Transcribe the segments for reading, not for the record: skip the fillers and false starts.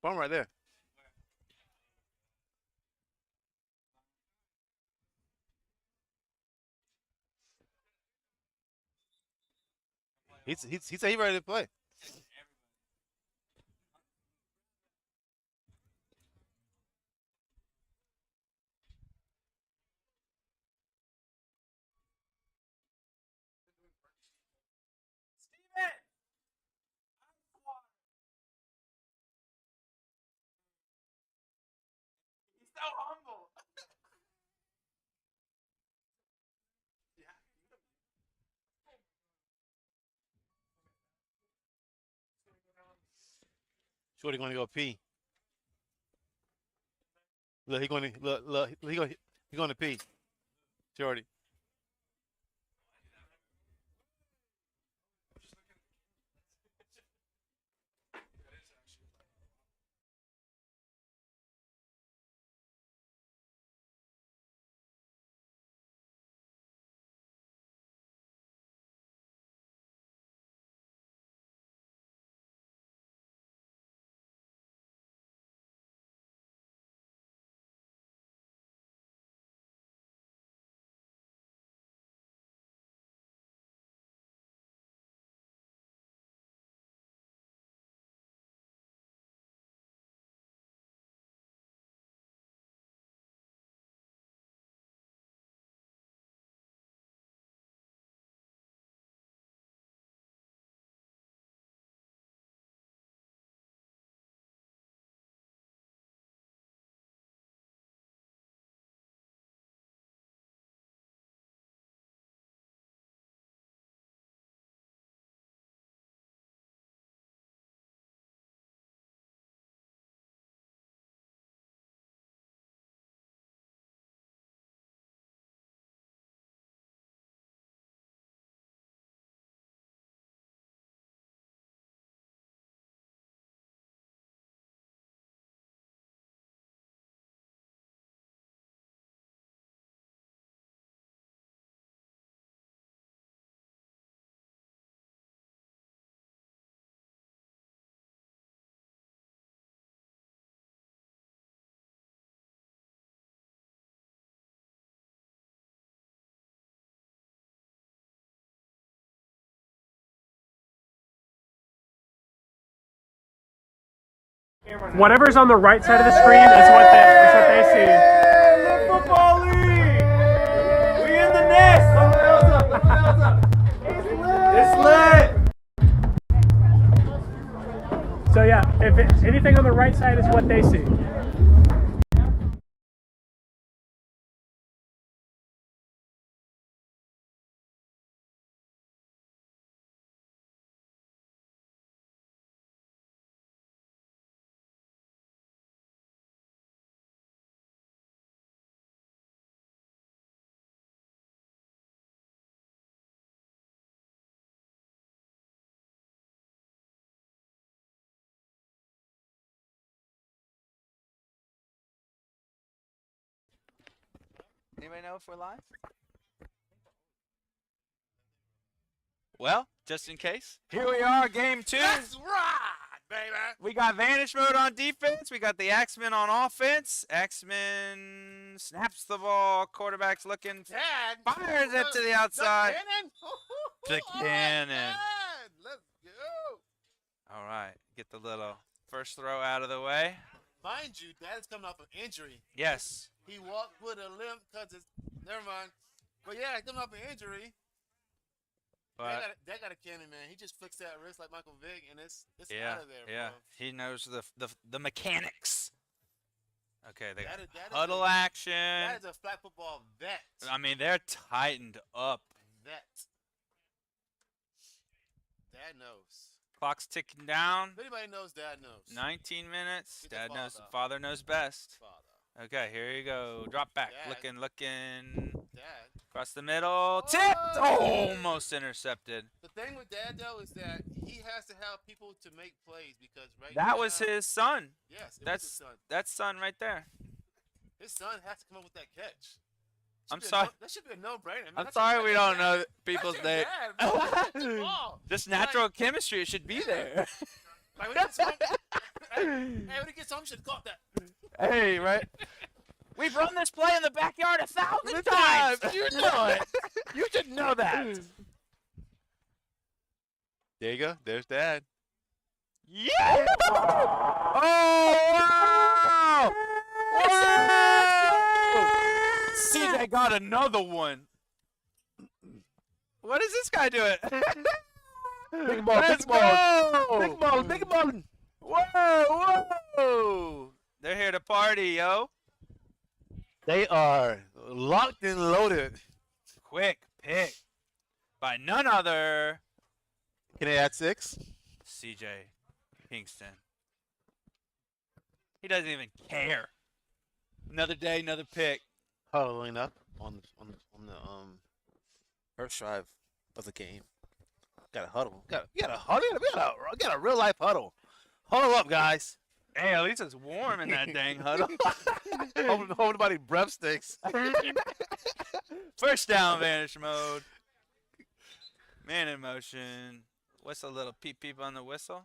Bomb right there. He said he ready to play. He's so humble. Shorty gonna go pee. Look, he gonna pee. Shorty. Whatever's on the right side of the screen is what they see. Hey, football league! We in the nest! It's lit! So yeah, if anything on the right side is what they see. Anybody know if we're live? Well, just in case, here we are, game 2. That's right, baby. We got Vanish mode on defense. We got the AXEMEN on offense. AXEMEN snaps the ball. Quarterback's looking. Dad. Fires it to the outside. The To cannon. Dad. Let's go. All right, get the little first throw out of the way. Mind you, Dad is coming off an injury. Yes. He walked with a limp because it's never mind. But yeah, coming off an injury. But Dad got a cannon, man. He just flicks that wrist like Michael Vick, and it's yeah, out of there, yeah. bro. He knows the mechanics. Okay, they got That is huddle That action. is a flag football vet. I mean, they're tightened up. Vet. Dad knows. Clock's ticking down. If anybody knows, Dad knows. 19 minutes. Get the Dad knows. father. Father knows best. Father. Okay, here you go. Drop back. Dad. Looking. Dad. Across the middle. Tipped. Almost intercepted. The thing with Dad, though, is that he has to have people to make plays because That now, was his son. Yes, it was That's his son. That's son right there. His son has to come up with that catch. I'm sorry. That should be a no-brainer. I'm sorry we don't know people's names. Just Just natural chemistry. It should be there. Like, when he was home, Hey, when he gets home, should have caught that. Hey, right? We've run this play in the backyard 1,000 Good times. times. You know it. You should know that. There you go. There's Dad. Yeah! Oh, wow! CJ got another one. What is this guy doing? Big ball, Let's big ball. go! Big ball, big ball. Whoa, whoa! They're here to party, yo. They are locked and loaded. Quick pick by none other Can they add 6? CJ Kingston. He doesn't even care. Another day, another pick. Huddling up on the first drive of the game. Got a huddle. We got a real life huddle. Huddle up, guys. Hey, at least it's warm in that dang huddle. Hope nobody breath stinks. First down, vanish mode. Man in motion. Whistle, little peep peep on the whistle.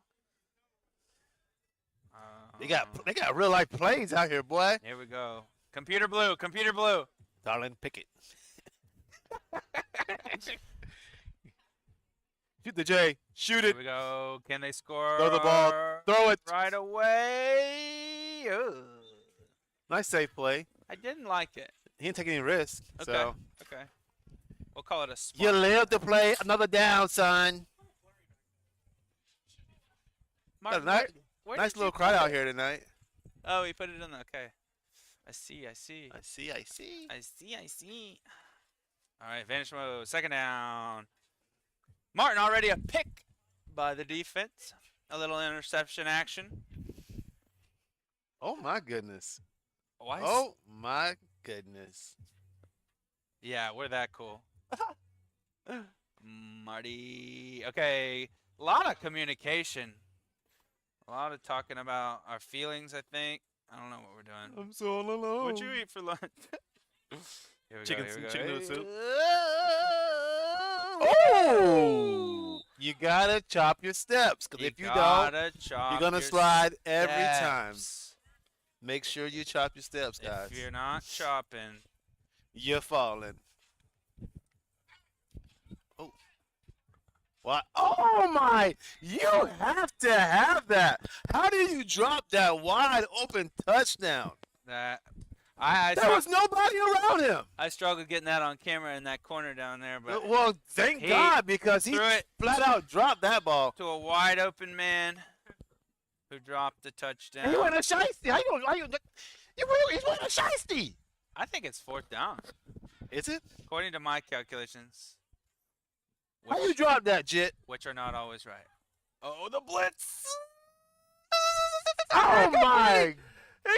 They got real life plays out here, boy. Here we go. Computer blue, computer blue. Darling Pickett. Shoot the J. Shoot Here it. we go. Can they score? Throw the ball. Throw it. Right away. Ugh. Nice safe play. I didn't like it. He didn't take any risk. Okay. So Okay. We'll call it a you smart. live to play another down, son. Mark, Got a nice, where nice did little you crowd put out it? here tonight. Oh, he put it in the. Okay. I see. I see. I see. I see. I see. I see. All right, vanish mode. Second down. Martin already a pick by the defense. A little interception action. Oh my goodness. Why? Oh my goodness. Yeah, we're that cool. Marty. Okay, a lot of communication. A lot of talking about our feelings, I think. I don't know what we're doing. I'm so all alone. What'd you eat for lunch? Here we Chicken go, here we soup, go. chicken noodle soup. Oh! You gotta chop your steps, because if you don't, gotta chop you're gonna your slide every time. steps. Make sure you chop your steps, guys. If you're not chopping, You're falling. Oh. What? Oh my! You have to have that. How did you drop that wide open touchdown? that I There was nobody around him. I struggled getting that on camera in that corner down there, but Well, thank he God, because he threw it flat out dropped that ball. to a wide open man who dropped the touchdown. And he went a shiesty. How you he's went a shiesty. I think it's fourth down, Is it? according to my calculations, How you drop that, Jit? which are not always right. Oh, the blitz! Oh my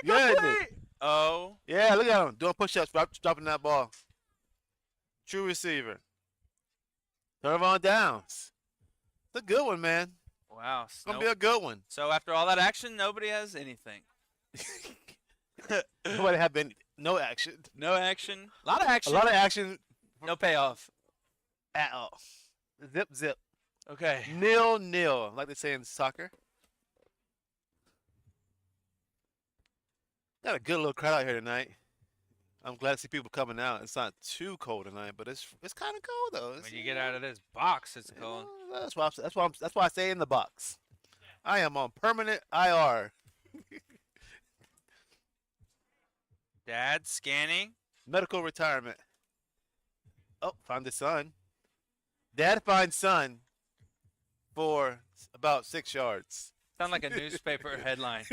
goodness. Incomplete! Oh, Yeah, look at him doing push-ups, dropping that ball. True receiver. Third on downs. It's a good one, man. wow. It's gonna be a good one. So after all that action, nobody has anything. Nobody have been no action. No action. A lot of action. A lot of action no payoff. at all. Zip zip. Okay. 0-0, like they say in soccer. Got a good little crowd out here tonight. I'm glad to see people coming out. It's not too cold tonight, but it's kind of cold though. When you get out of this box, it's cold. That's why I stay in the box. I am on permanent IR. Dad scanning. Medical retirement. Oh, found the son. Dad finds son for about 6 yards. Sound like a newspaper headline.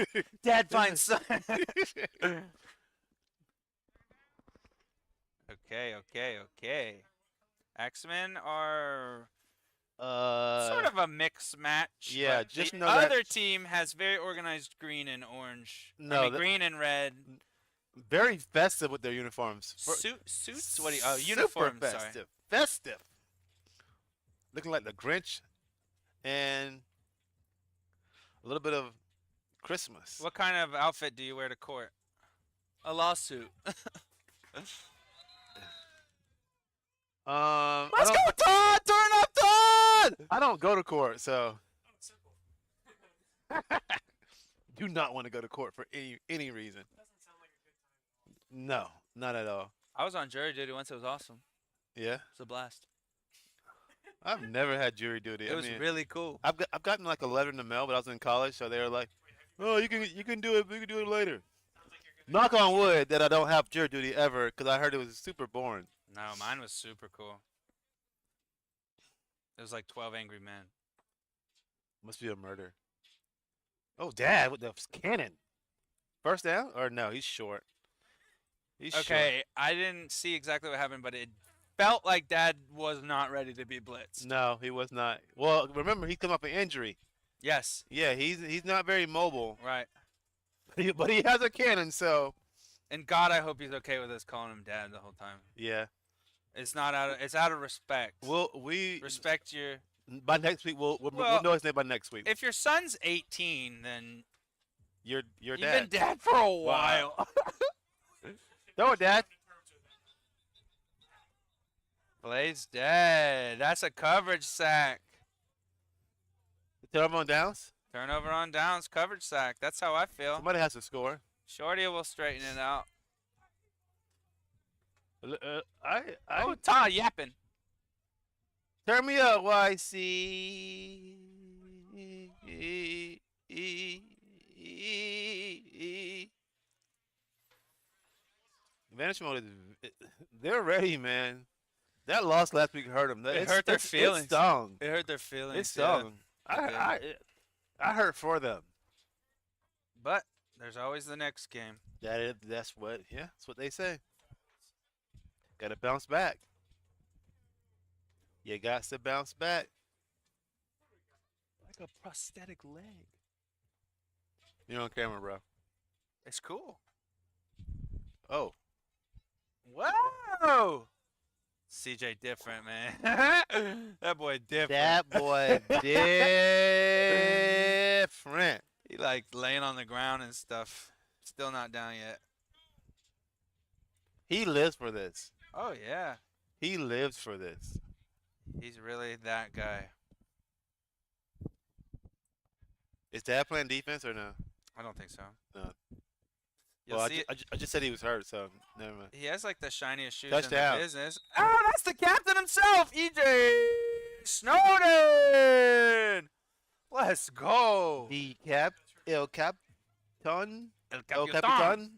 Dad finds son. Okay. Axemen are sort of a mix match. yeah, but just the know that- other team has very organized green and orange. No, I mean, the- green and red. very festive with their uniforms. Suits? What do you? Oh, Super uniforms. Sorry. festive. Festive. Looking like the Grinch and a little bit of Christmas. What kind of outfit do you wear to court? A lawsuit. Let's go, Todd! Turn up, Todd! I don't go to court, so. do not want to go to court for any reason. No, not at all. I was on jury duty once. It was awesome. Yeah, It was a blast. I've never had jury duty. It was really cool. I've gotten like a letter in the mail, but I was in college, so they were like, "Oh, you can do it. You can do it later." Knock on wood that I don't have jury duty ever, because I heard it was super boring. No, mine was super cool. It was like 12 Angry Men. Must be a murder. Oh, Dad, with the cannon. First down? Or no, he's short. He's Okay, I didn't see exactly what happened, but it felt like Dad was not ready to be blitzed. short. No, he was not. Well, remember, he's come off an injury. Yes, Yeah, he's not very mobile, right. but he has a cannon, so And God, I hope he's okay with us calling him Dad the whole time. yeah. It's not out of. It's out of respect. We Respect your. by next week we'll Well, know his name by next week. If your son's 18, then Your you've dad. been dad for a while. Throw it, Dad. Blaze dead. That's a coverage sack. Throw him on downs. Turnover on downs, coverage sack. That's how I feel. Somebody has to score. Shorty will straighten it out. I Todd yapping. turn me up, YC. Vanish mode is they're ready, man. That loss last week hurt them. It hurt their feelings. It stung. It hurt their feelings. It stung. yeah. I hurt for them. But there's always the next game. That's what they say. Gotta bounce back. You got to bounce back. Like a prosthetic leg. You're on camera, bro. It's cool. Oh. Whoa! CJ different, man. That boy different. That boy different. He like laying on the ground and stuff. Still not down yet. He lives for this. Oh yeah. He lives for this. He's really that guy. Is Dad playing defense or no? I don't think so. No. You'll Well, see I just said he was hurt, so never mind. he has like the shiniest shoes Touchdown. in the business. Oh, that's the captain himself, EJ Snowden. Let's go. The El Capitan. El Capitan.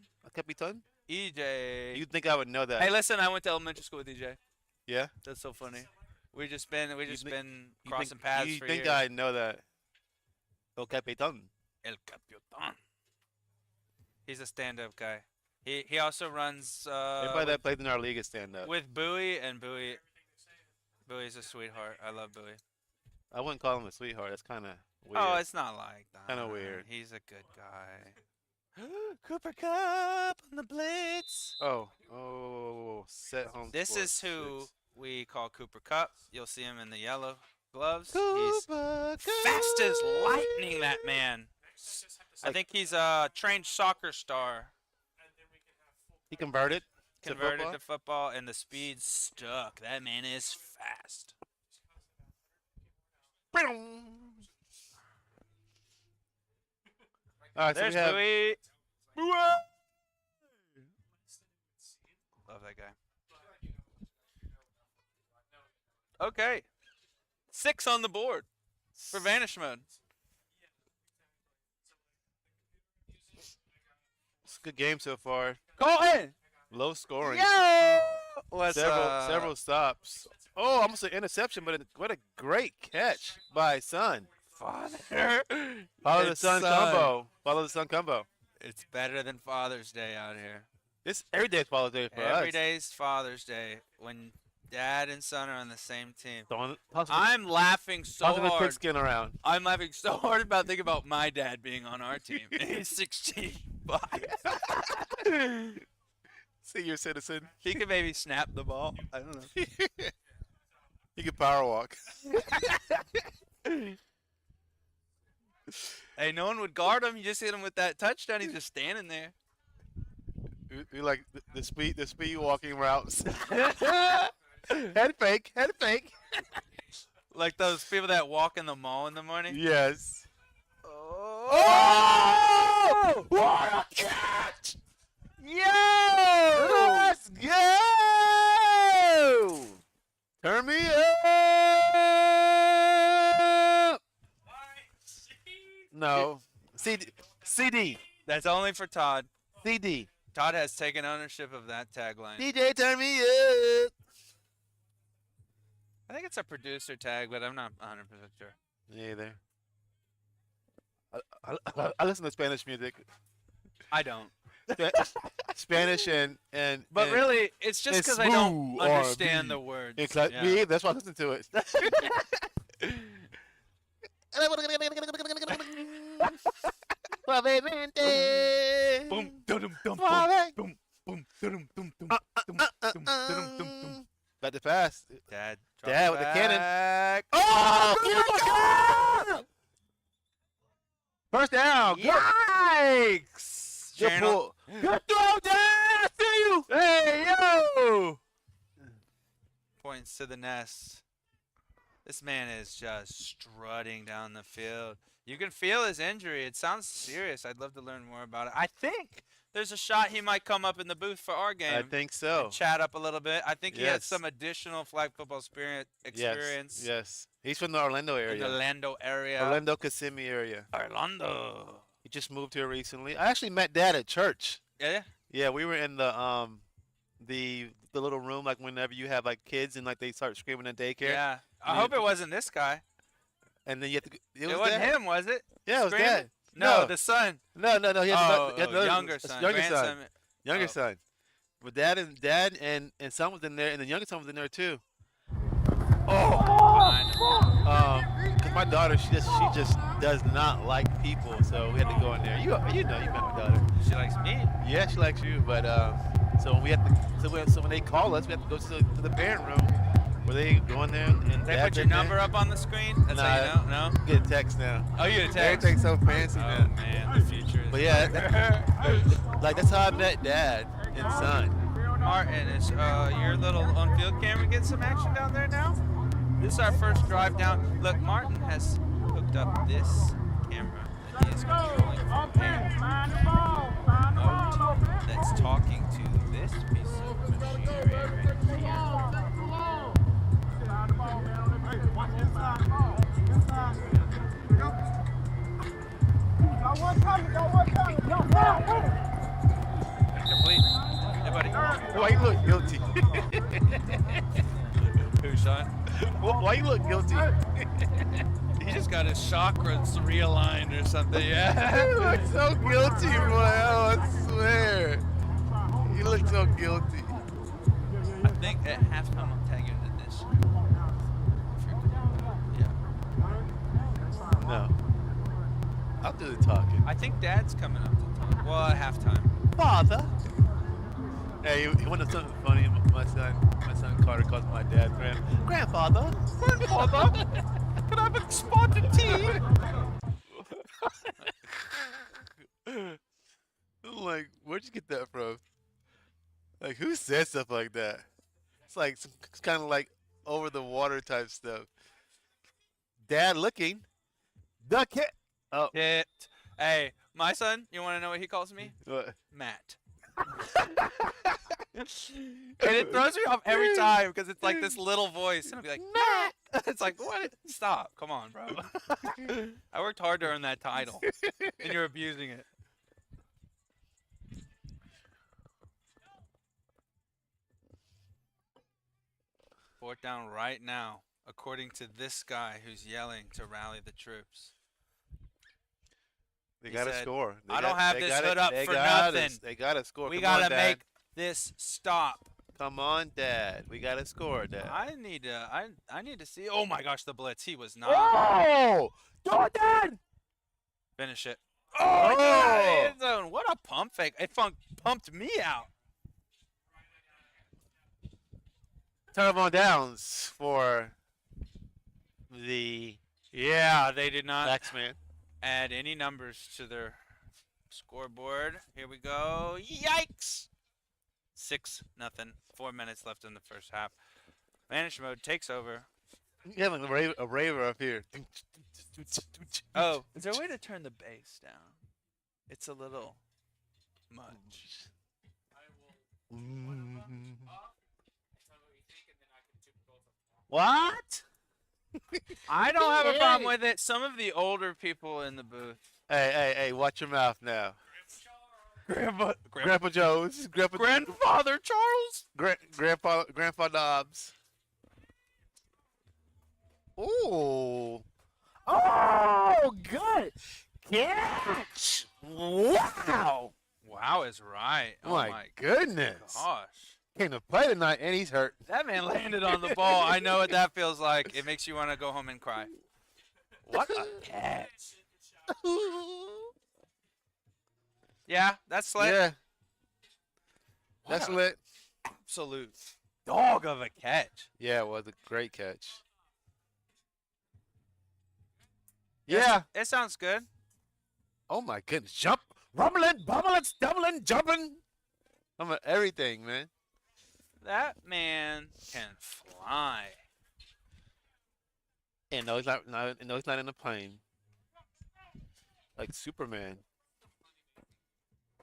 EJ. You'd think I would know that. Hey, listen, I went to elementary school with EJ. Yeah? That's so funny. We just been You crossing think, paths you for think years. I know that? El Capitan. El Capitan. He's a stand-up guy. He also runs Everybody that plays in our league is stand up. with Bowie, and Bowie's a sweetheart. I love Bowie. I wouldn't call him a sweetheart. That's kind of weird. Oh, it's not like that. Kinda weird. He's a good guy. Cooper Cup on the blitz. Oh, set home. This Sports is who 6. we call Cooper Cup. You'll see him in the yellow gloves. He's Cooper fast as Cup. lightning, that man. I think he's a trained soccer star. He converted. Converted to football, and the speed stuck. That man is fast. All right, so There's we have Bowie. Love that guy. Okay. 6 on the board for Vanish Mode. It's a good game so far. Colton! Low scoring. Yo! What's Several stops. Oh, almost an interception, but what a great catch by Sun. Father. Follow the It's Sun combo. Follow the Sun combo. It's better than Father's Day out here. This every day is Father's Day for us. Every day's Father's Day when Dad and Son are on the same team. Tossing I'm laughing so the hard. pigskin around. I'm laughing so hard about thinking about my dad being on our team. He's 65. Senior citizen. He could maybe snap the ball. I don't know. He can power walk. Hey, no one would guard him. You just hit him with that touchdown. He's just standing there. We like the speed walking routes. Head fake. Like those people that walk in the mall in the morning. Yes. Oh! CD. That's only for Todd. CD. Todd has taken ownership of that tagline. DJ, turn me up. I think it's a producer tag, but I'm not 100% sure. Me either. I listen to Spanish music. I don't. Spanish and But and, really, it's just it's because I don't smooth understand R&B. the words. It's like Yeah. me either. That's why I listen to it. Suavemente. Boom, dum, dum, Suave. boom, boom, dum, dum, dum, About to pass. Dad, Dad with the cannon. back. Oh, first down. Yikes! Good Channel- pull. Good throw, Dad. I see you. Hey, yo. Points to the nest. This man is just strutting down the field. You can feel his injury. It sounds serious. I'd love to learn more about it. I think there's a shot he might come up in the booth for our game. I think so. and chat up a little bit. I think he has Yes. some additional flag football experience Yes. He's from the Orlando in the area. Orlando area. Orlando Kissimmee area. Orlando. He just moved here recently. I actually met Dad at church. Yeah. Yeah, we were in the little room like whenever you have like kids and like they start screaming in daycare. Yeah. I Yeah. hope it wasn't this guy. And then you have to. It wasn't Dad. him, was it? Yeah, it was Screaming? Dad. No, the son. No. He had Oh, another, younger son. Younger grandson. son. Younger Oh. son. But Dad and son was in there, and the younger son was in there too. Fine. Cause my daughter, she just does not like people, so we had to go in there. You know, you met my daughter. She likes me. Yeah, she likes you, but so we have to. So when they call us, we have to go to the parent room where they go in there and They Dad's put your in there. number up on the screen? That's how you know? No? Get a text now. Oh, you get a text? Everything's so fancy Oh, now. man. The future is But yeah, like that's how I met Dad and son. Martin, is your little on-field camera getting some action down there now? This is our first drive down. Look, Martin has hooked up this camera that he is controlling from there. Remote that's talking to this piece of machinery right here. Complete. Hey, buddy. Why you look guilty? Who, son? Why you look guilty? He just got his chakras realigned or something, yeah. You look so guilty, boy. Oh, I swear. You look so guilty. I think at halftime I'll tag you into this. If you're cool. Yeah. No. I'll do the talking. I think Dad's coming up to talk. Well, at halftime. Father. Hey, you want to know something funny? My son Carter calls my dad grandfather. Grandfather, can I have a spotted tea? I'm like, where'd you get that from? Like, who says stuff like that? It's like it's kind of like over the water type stuff. Dad looking. The kid. Oh, Hit. Hey, my son, you want to know what he calls me? what? Matt. And it throws me off every time because it's like this little voice. And I'll be like, Matt! It's like, what? Stop. Come on, bro. I worked hard to earn that title. And you're abusing it. Fourth down right now, according to this guy who's yelling to rally the troops. They He got to said, score. "I don't have this hood up for nothing. They got to score. We Come on, gotta Dad. make this stop. Come on, Dad. We got to score, Dad. I need to see. Oh my gosh, the blitz. He was not. Oh! Do it, Dad! Finish it. Oh! He got it in the end zone. What a pump fake. It pumped me out. Turn on downs for the Yeah, they did not Axemen. add any numbers to their scoreboard. Here we go. Yikes! 6-0. 4 minutes left in the first half. Vanish mode takes over. You have a raver up here. Oh, is there a way to turn the bass down? It's a little much. What? I don't have a problem with it. Some of the older people in the booth Hey, watch your mouth now. Grandpa Grandpa Jones, Grandfather Charles. Grandpa Dobbs. Ooh. Oh, good catch. Wow. Wow is right. Oh My my goodness. gosh. Came to play tonight and he's hurt. That man landed on the ball. I know what that feels like. It makes you want to go home and cry. What a catch. Yeah, that's lit. Yeah. What That's a lit. absolute dog of a catch. Yeah, it was a great catch. Yes, Yeah. it sounds good. Oh my goodness. Jump. Rumbling, bumbling, stumbling, jumping. I'm at everything, man. That man can fly. And no, he's not, no, he's not in a plane. Like Superman.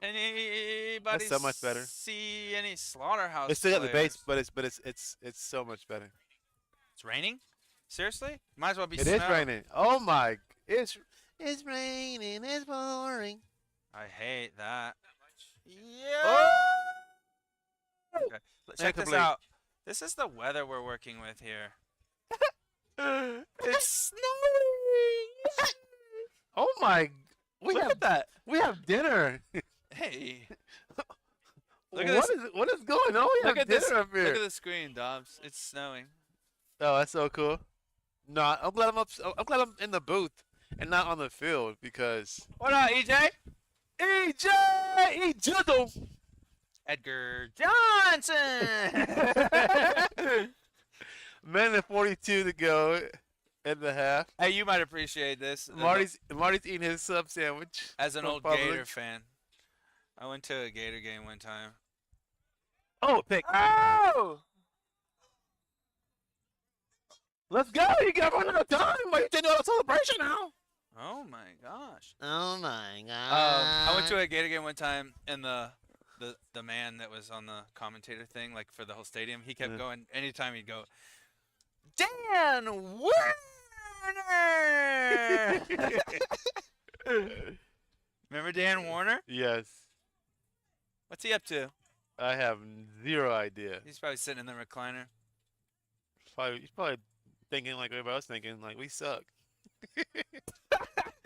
Anybody so much better. see any slaughterhouse? It's still at the base, players? but it's so much better. It's raining. Seriously? Might as well be. It is snow. raining. Oh my! It's raining. It's pouring. I hate that. Yeah. Oh! Okay. Check this Incomplete. out. This is the weather we're working with here. It's snowing. Oh my! We Look have at that. we have dinner. Hey. Look at What this. is what is going on? We Look have at this. dinner up here. Look at the screen, Dobbs. It's snowing. Oh, that's so cool. No, I'm glad I'm up. I'm glad I'm in the booth and not on the field because What up, EJ? EJ Jizzle. Edgar Johnson. Minute 42 to go in the half. Hey, you might appreciate this. Marty's eating his sub sandwich. As an from old Publix. Gator fan, I went to a Gator game one time. Oh, pick. Oh! Let's go. You got run out of time. Why you taking all the celebration now? Oh my gosh. Oh my god. I went to a Gator game one time, and the man that was on the commentator thing, like for the whole stadium, he kept Yeah. going. Anytime he'd go, Dan Warner. Remember Dan Warner? Yes. What's he up to? I have zero idea. He's probably sitting in the recliner. He's probably thinking like everybody else thinking, like we suck.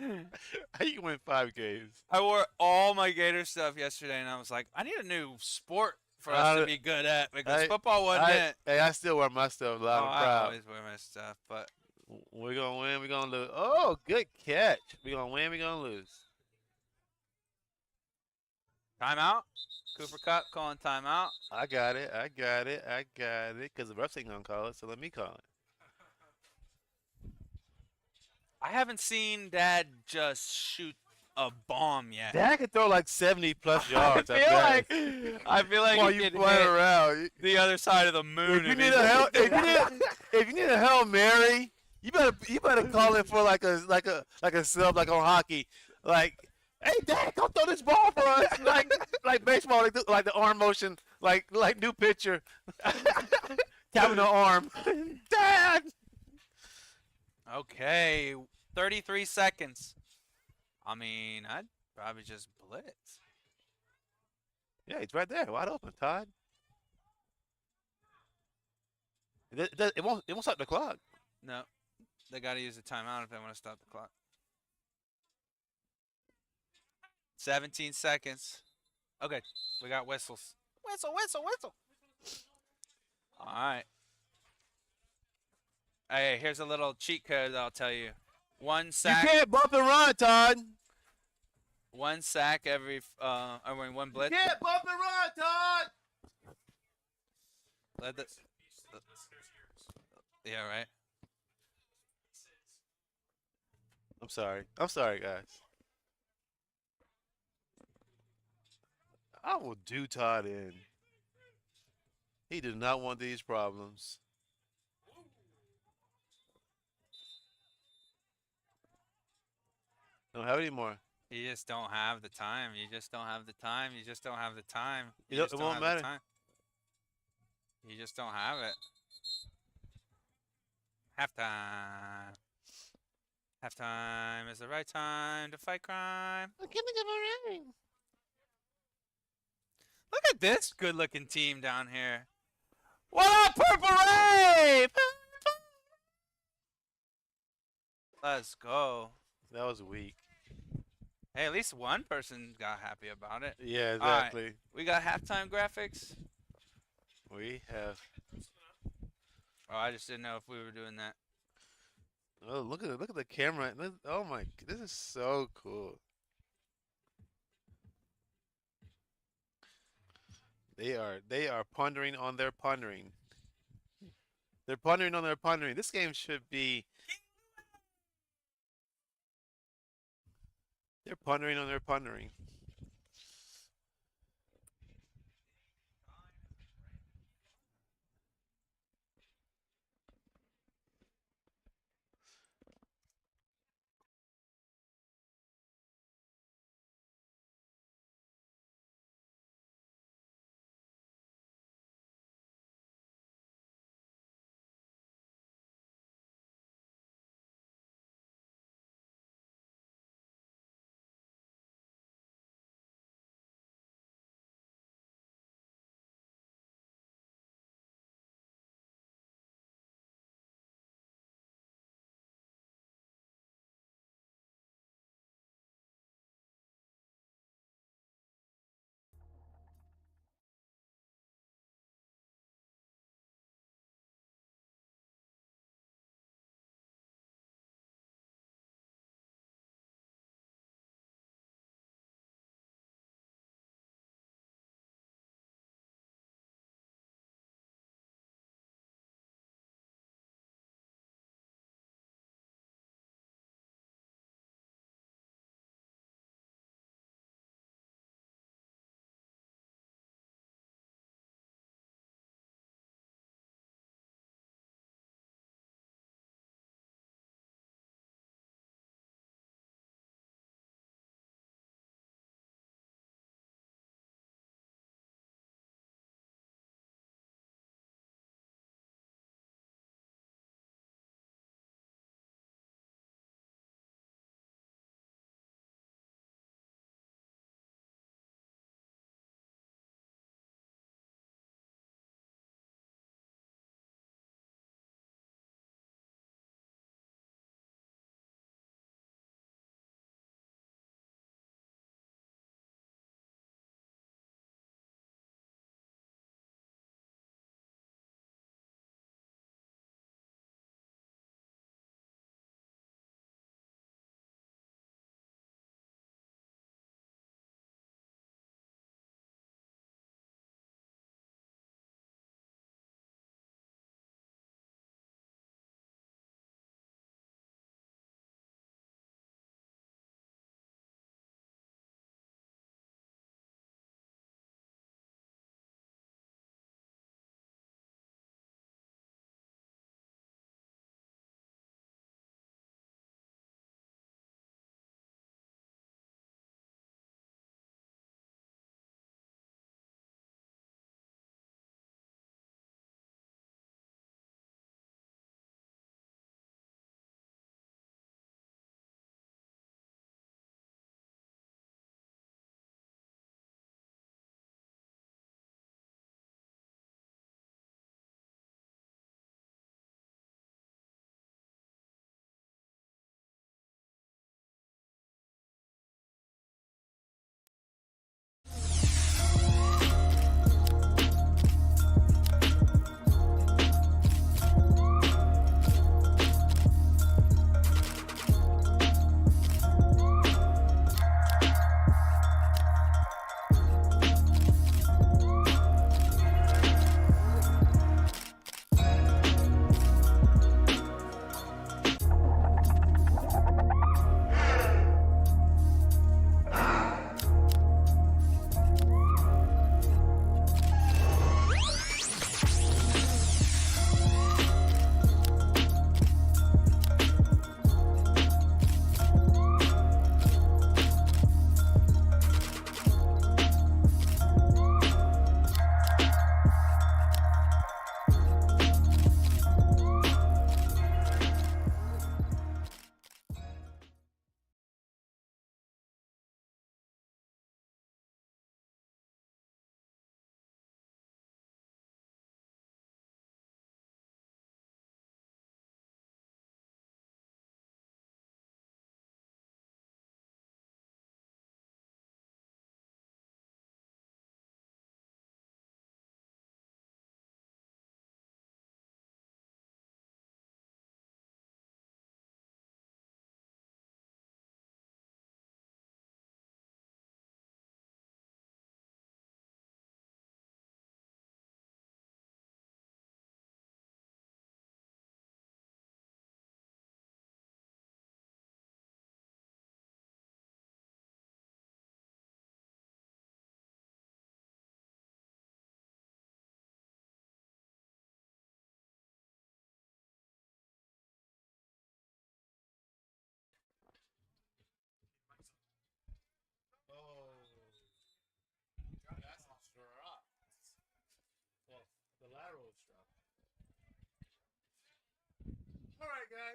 How you win 5 games? I wore all my Gator stuff yesterday, and I was like, I need a new sport for us to be good at because football wasn't it. Hey, I still wear my stuff loud and I proud. always wear my stuff, but We're gonna win. We're gonna lose. Oh, good catch. We're gonna win. We're gonna lose. timeout. Cooper Cup calling timeout. I got it. I got it. I got it. Because the refs ain't gonna call it, so let me call it. I haven't seen Dad just shoot a bomb yet. Dad can throw like 70+ yards. I feel like while he you could flying hit around. the other side of the moon. If you if need he- a hell, if you need a Hail Mary, you better call in for like a sub like on hockey. Like, hey Dad, come throw this ball for us. like baseball, they do, like the arm motion, like new pitcher, tapping the arm. Dad. Okay, 33 seconds. I mean, I'd probably just blitz. Yeah, he's right there, wide open, Todd. It won't stop the clock. No, they got to use a timeout if they want to stop the clock. 17 seconds. Okay, we got whistles. Whistle, whistle, whistle. All right. Hey, here's a little cheat code that I'll tell you. One sack. You can't bump and run, Todd. One sack every. I mean, one blitz. You can't bump and run, Todd. Let the, yeah, right. I'm sorry. I'm sorry, guys. I will do Todd in. He did not want these problems. Don't have any more. You just don't have the time. You just don't have the time. You just don't have the time. You It just don't won't have matter. the time. You just don't have it. Halftime. Halftime is the right time to fight crime. I'm gonna give a ring. Look at this good-looking team down here. What up, Purple Rave? Let's go. That was weak. Hey, at least one person got happy about it. Yeah, All right, exactly. we got halftime graphics. We have. Oh, I just didn't know if we were doing that. Oh, look at the camera. Oh my, this is so cool. They are pondering on their pondering. They're pondering on their pondering. This game should be. They're pondering on their pondering.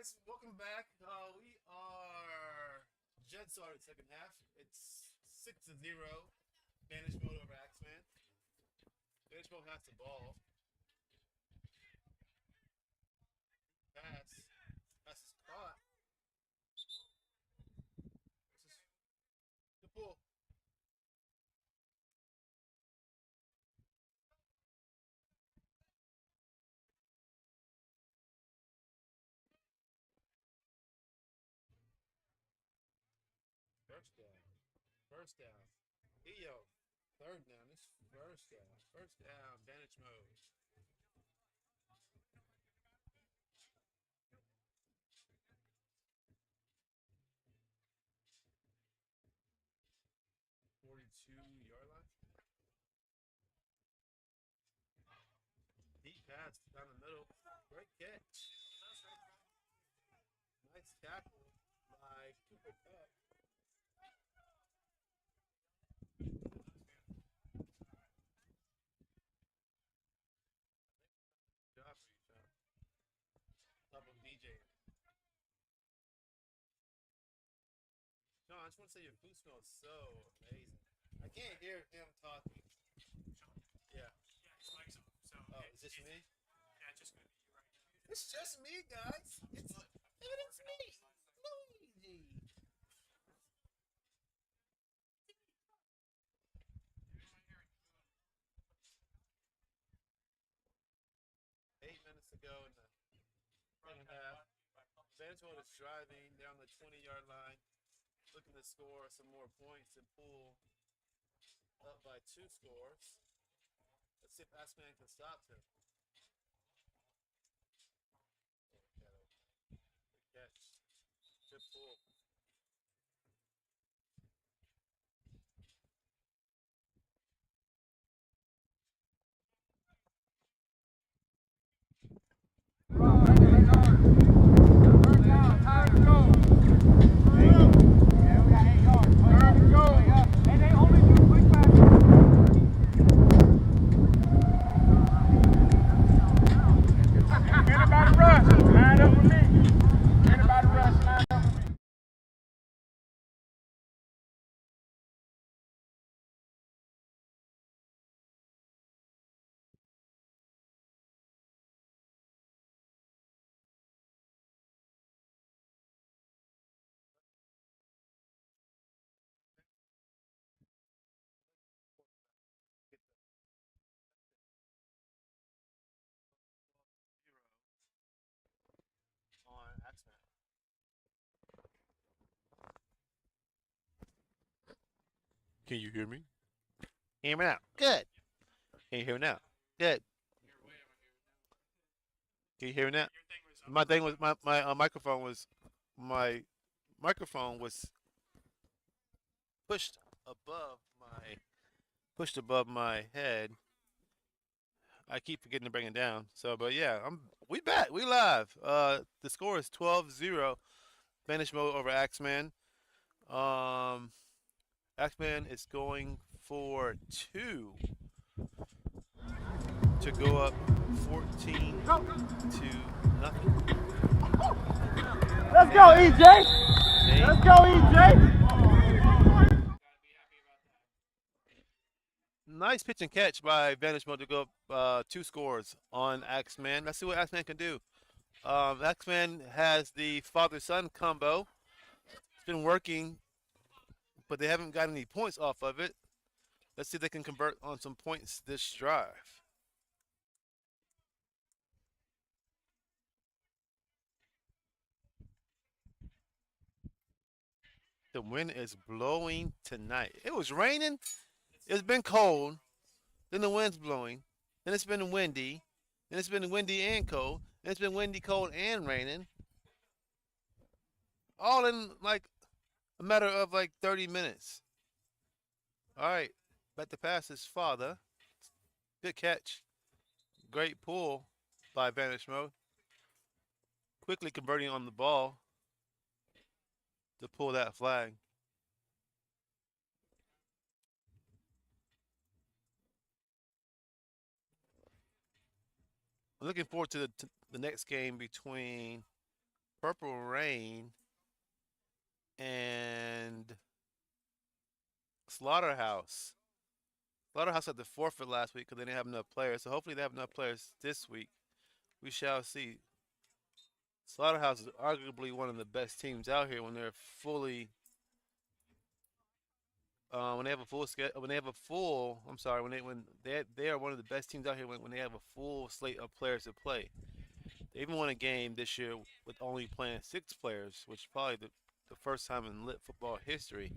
guys, welcome back. We are just started second half. It's 6-0. Vanish mode over AXEMEN. Vanish mode has the ball. Pass. Pass is caught. The pull. First down. First down. Yo. Third down. This first down. First down. Vanish mode. Yard line. Deep pass down the middle. Great catch. Nice tackle by Cooper Cup. Job for you, Sean. Double DJ. Sean, I just want to say your food smells so amazing. I can't hear him talking. Yeah. Oh, is this me? It's just me, guys. It's me, Luigi. 8 minutes to go in the second half. Vanderbilt is driving down the 20-yard line, looking to score some more points and pull up by 2 scores. Let's see if AXEMEN can stop him. Good catch. Good pull. On AXEMEN. Can you hear me? Hear me now. Good. Can you hear me now? Good. Can you hear me now? My thing was my microphone was pushed above my head. I keep forgetting to bring it down. So, but yeah, we back. We live. The score is 12-0. Vanish mode over AXEMEN. AXEMEN is going for 2 to go up 14 to nothing. Let's go, EJ! Let's go, EJ! Nice pitch and catch by Vanish mode to go up 2 scores on AXEMEN. Let's see what AXEMEN can do. AXEMEN has the father-son combo. It's been working, but they haven't got any points off of it. Let's see if they can convert on some points this drive. The wind is blowing tonight. It was raining. It's been cold. Then the wind's blowing. Then it's been windy. Then it's been windy and cold. Then it's been windy, cold, and raining. All in like a matter of like 30 minutes. All right. Back to pass his father. Good catch. Great pull by Vanish mode. Quickly converting on the ball to pull that flag. I'm looking forward to the next game between Purple Rain and Slaughterhouse. Slaughterhouse had to forfeit last week because they didn't have enough players. So hopefully they have enough players this week. We shall see. Slaughterhouse is arguably one of the best teams out here when they're fully when they have a full when they have a full I'm sorry when they are one of the best teams out here when they have a full slate of players to play. They even won a game this year with only playing 6 players, which is probably the first time in lit football history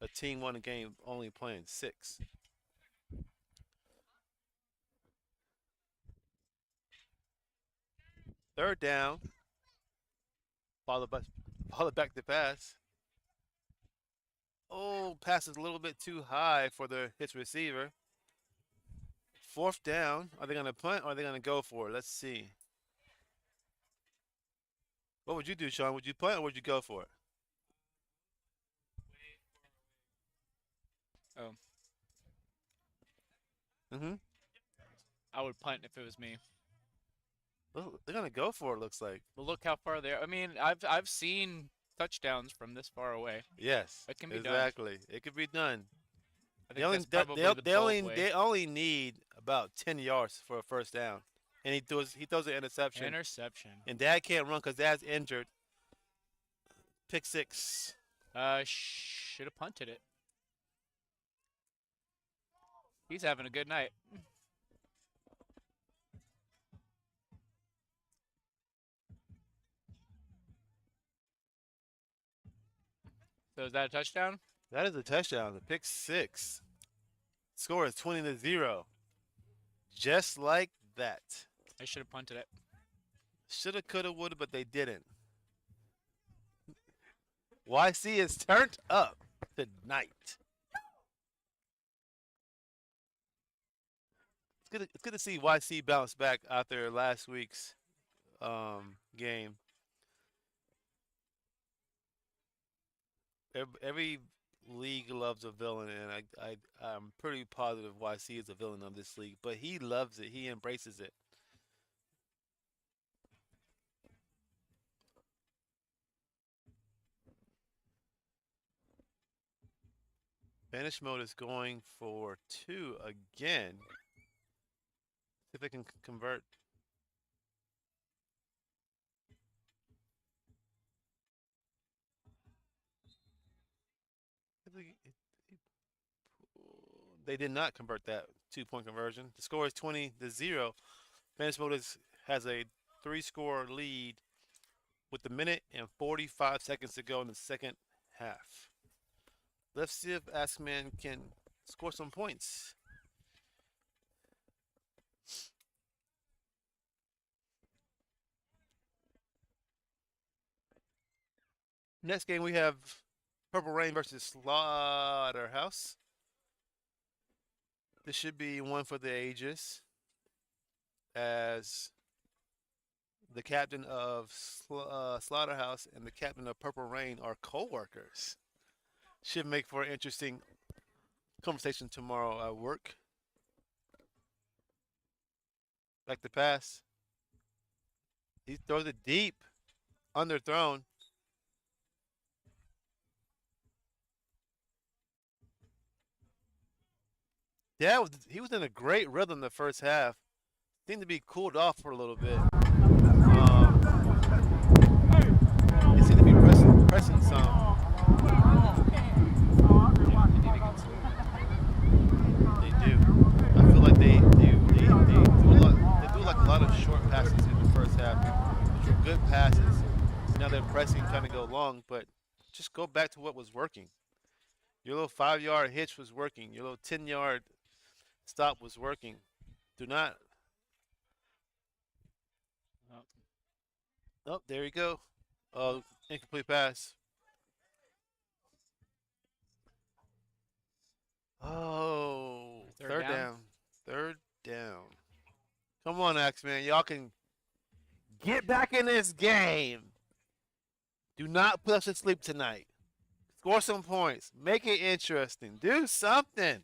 a team won a game only playing 6. Third down, follow back to pass. Oh, pass is a little bit too high for his receiver. Fourth down. Are they going to punt or are they going to go for it? Let's see. What would you do, Sean? Would you punt or would you go for it? Oh, Mm-hmm. I would punt if it was me. Well, they're going to go for it, looks like. But look how far they are. I mean, I've seen touchdowns from this far away. Yes. It can be done. Exactly. It could be done. I think that's probably the bold They only need about 10 yards for a first down. And he throws an interception. Interception. And Dad can't run because Dad's injured. Pick 6. Should have punted it. He's having a good night. So is that a touchdown? That is a touchdown. The pick 6. Score is 20-0. Just like that. I should have punted it. Shoulda, coulda, woulda, but they didn't. YC is turned up tonight. It's good to see YC bounce back after last week's game. Every league loves a villain, and I'm pretty positive YC is a villain of this league. But he loves it. He embraces it. Vanish mode is going for 2 again. See if they can convert. They did not convert that 2-point conversion. The score is 20-0. Vanish mode has a 3-score lead with a minute and 45 seconds to go in the second half. Let's see if AXEMEN can score some points. Next game we have Purple Rain versus Slaughterhouse. This should be one for the ages, as the captain of Slaughterhouse and the captain of Purple Rain are co-workers. Should make for an interesting conversation tomorrow at work. Back to pass. He throws it deep, underthrown. He was in a great rhythm the first half. Seemed to be cooled off for a little bit. He seemed to be pressing some. They do. I feel like they do like a lot of short passes in the first half, which were good passes. Now they're pressing, trying to go long, but just go back to what was working. Your little 5-yard hitch was working. Your little 10-yard stop was working. Do not. Oh, there you go. Oh, incomplete pass. Oh, third down. Third down. Come on, AXEMEN. Y'all can get back in this game. Do not put us to sleep tonight. Score some points. Make it interesting. Do something.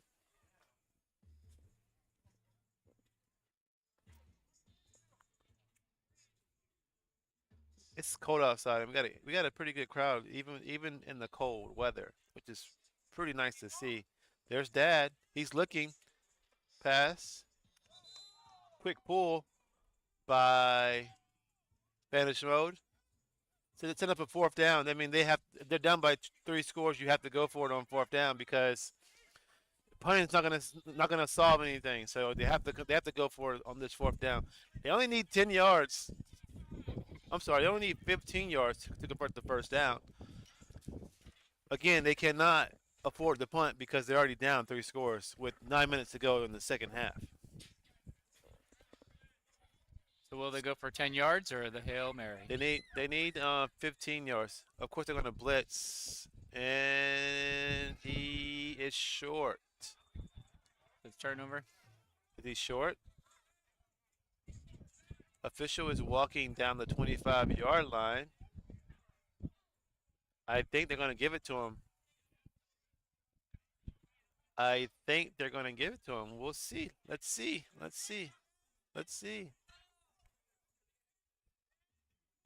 It's cold outside. We got a pretty good crowd, even in the cold weather, which is pretty nice to see. There's Dad. He's looking. Pass. Quick pull by Vanish Mode. So to set up a fourth down. I mean, they're down by 3 scores. You have to go for it on fourth down because punting's not gonna solve anything. So they have to go for it on this fourth down. They only need 10 yards. I'm sorry, they only need 15 yards to convert the first down. Again, they cannot afford to punt because they're already down 3 scores with 9 minutes to go in the second half. So will they go for 10 yards or the Hail Mary? They need 15 yards. Of course, they're gonna blitz, and he is short. It's turnover. Is he short? Official is walking down the 25-yard line. I think they're gonna give it to him. I think they're gonna give it to him. We'll see. Let's see. Let's see. Let's see.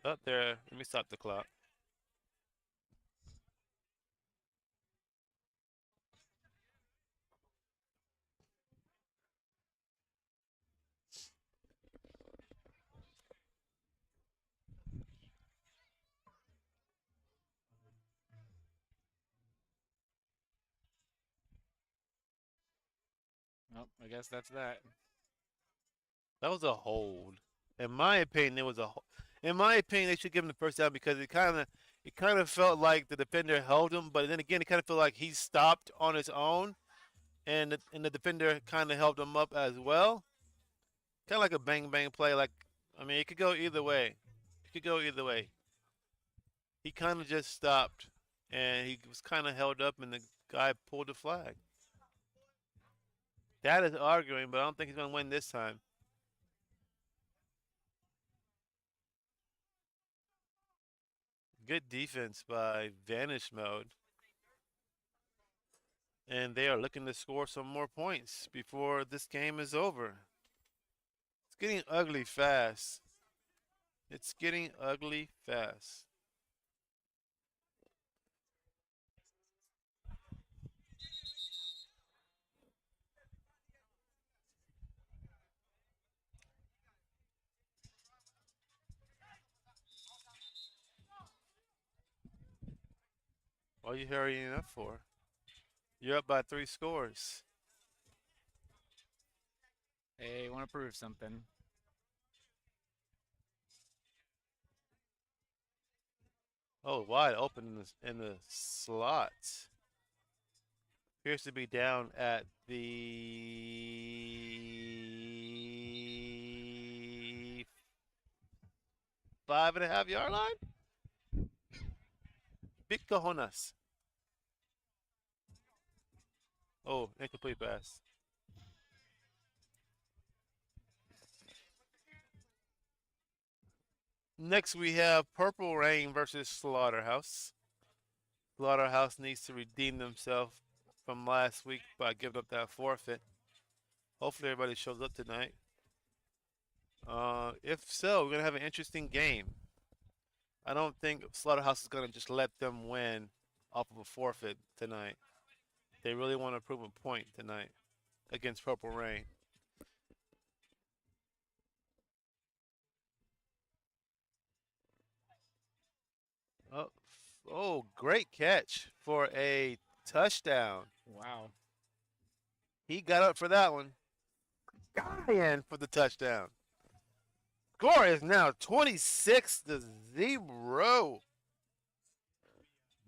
Up there. Let me stop the clock. Well, I guess that's that. That was a hold. In my opinion, it was a. In my opinion, they should give him the first down because it kind of felt like the defender held him, but then again, it kind of felt like he stopped on his own, and the defender kind of held him up as well. Kind of like a bang bang play. Like, I mean, it could go either way. It could go either way. He kind of just stopped, and he was kind of held up, and the guy pulled the flag. That is arguing, but I don't think he's gonna win this time. Good defense by Vanish Mode. And they are looking to score some more points before this game is over. It's getting ugly fast. It's getting ugly fast. What are you hurrying up for? You're up by 3 scores. They want to prove something. Oh, wide open in the slot. Appears to be down at the 5.5-yard line. Big cojones. Oh, incomplete pass. Next, we have Purple Rain versus Slaughterhouse. Slaughterhouse needs to redeem themselves from last week by giving up that forfeit. Hopefully, everybody shows up tonight. If so, we're going to have an interesting game. I don't think Slaughterhouse is going to just let them win off of a forfeit tonight. They really want to prove a point tonight against Purple Rain. Oh, great catch for a touchdown. Wow. He got up for that one. Got in for the touchdown. Score is now 26-0.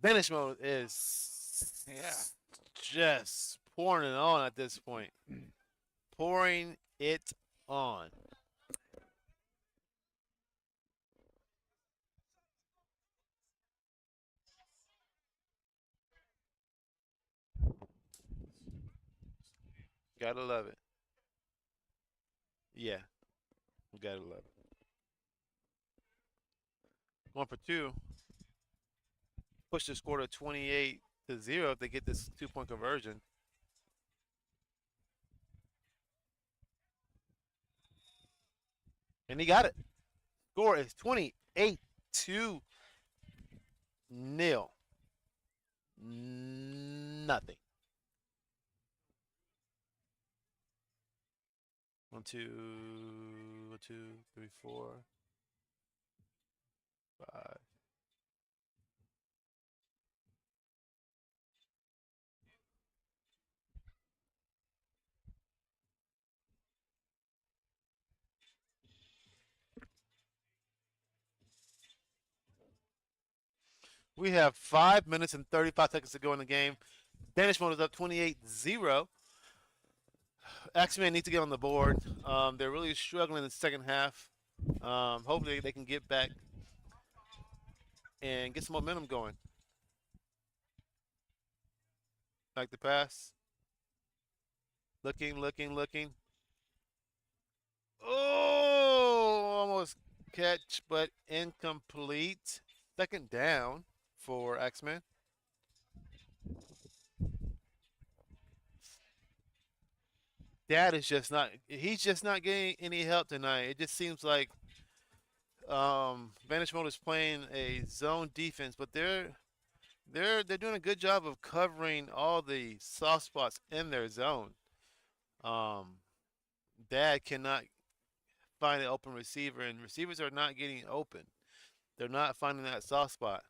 Vanish Mode is just pouring it on at this point. Pouring it on. Gotta love it. Yeah, gotta love it. 1 for 2. Push the score to 28-0 if they get this 2-point conversion. And he got it. Score is 28-0. 2-0. Nothing. 1, 2, 1, 2, 3, 4, 5. We have 5 minutes and 35 seconds to go in the game. Vanish mode is up 28-0. AXEMEN needs to get on the board. They're really struggling in the second half. Hopefully they can get back and get some momentum going. Like the pass. Looking. Oh, almost catch, but incomplete. Second down for AXEMEN. Dad is just not. He's just not getting any help tonight. It just seems like Vanish Mode is playing a zone defense, but they're doing a good job of covering all the soft spots in their zone. Dad cannot find an open receiver, and receivers are not getting open. They're not finding that soft spot.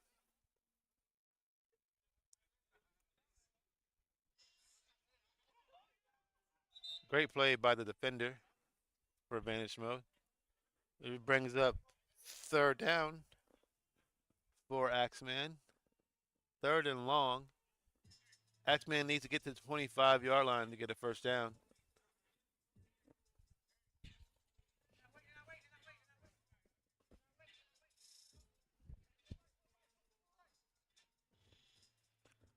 Great play by the defender for Vanish Mode. It brings up third down for AXEMEN. Third and long. AXEMEN needs to get to the 25-yard line to get a first down.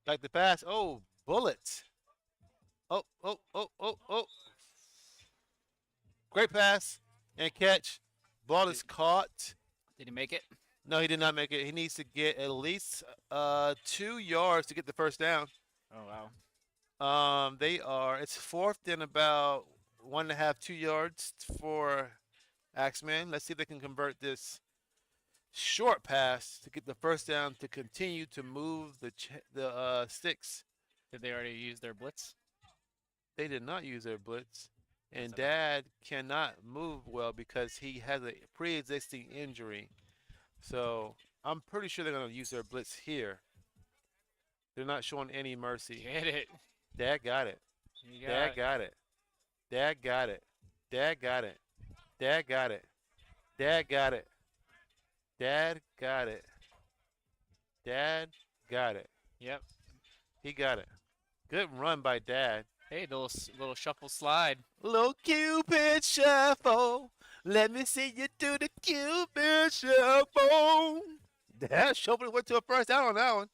Like the pass. Oh, bullet. Oh. Great pass and catch. Ball is caught. Did he make it? No, he did not make it. He needs to get at least 2 yards to get the first down. Oh, wow. It's fourth and about 1.5, 2 yards for AXEMEN. Let's see if they can convert this short pass to get the first down to continue to move the sticks. Did they already use their blitz? They did not use their blitz. And That's Dad cannot move well because he has a pre-existing injury. So I'm pretty sure they're going to use their blitz here. They're not showing any mercy. Get it. Dad got it. You Dad got it. Dad got it. Dad got it. Dad got it. Dad got it. Dad got it. Dad got it. Yep. He got it. Good run by Dad. Hey, little shuffle slide. Little Cupid shuffle. Let me see you do the Cupid shuffle. Dad shuffled went to a first down on that one.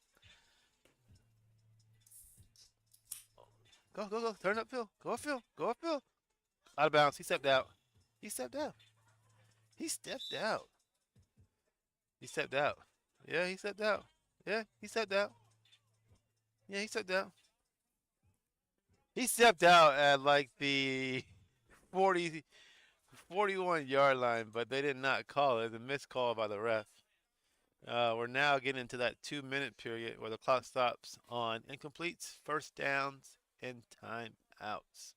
Go. Turn upfield. Go upfield. Out of bounds. He stepped out. Yeah, he stepped out. Yeah, he stepped out. Yeah, he stepped out at like the 41-yard line, but they did not call it. It was a missed call by the ref. We're now getting into that 2-minute period where the clock stops on incompletes, first downs, and timeouts.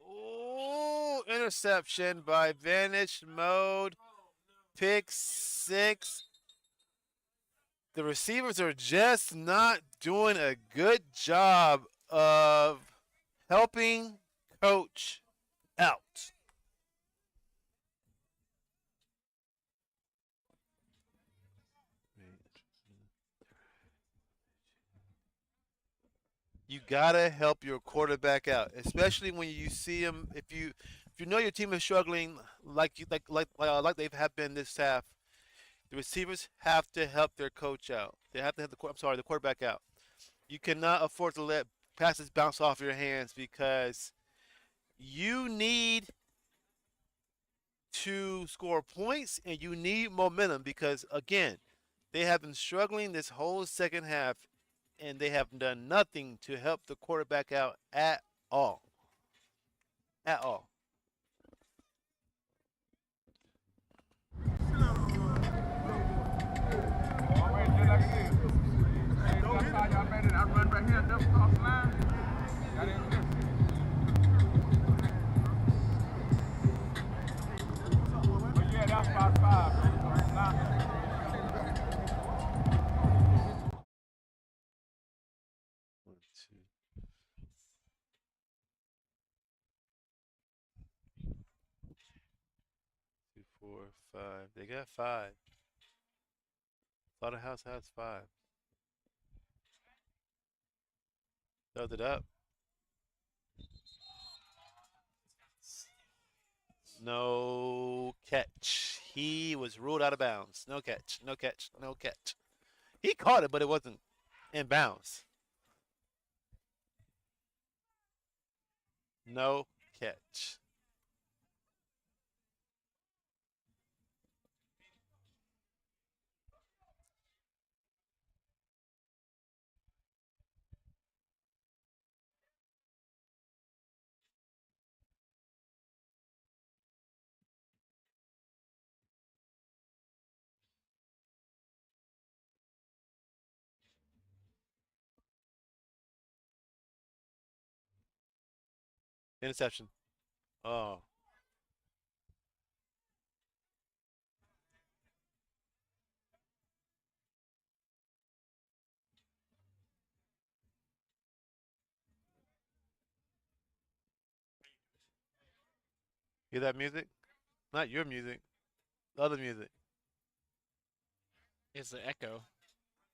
Oh, interception by Vanish Mode. Pick 6. The receivers are just not doing a good job of helping coach out. You gotta help your quarterback out, especially when you see him. If you know your team is struggling like they have been this half, the receivers have to help their coach out. They have to have the quarterback out. You cannot afford to let passes bounce off your hands because you need to score points and you need momentum because again, they have been struggling this whole second half and they have done nothing to help the quarterback out at all. At all. y'all made it. I run right here, double cross the line. Got in this. But yeah, that's about 5. One, two. 2, 4, 5. They got 5. Slaughterhouse has 5. Held it up. No catch. He was ruled out of bounds. No catch. No catch. No catch. He caught it, but it wasn't in bounds. No catch. Interception. Oh. Hear that music? Not your music. The other music. It's the echo.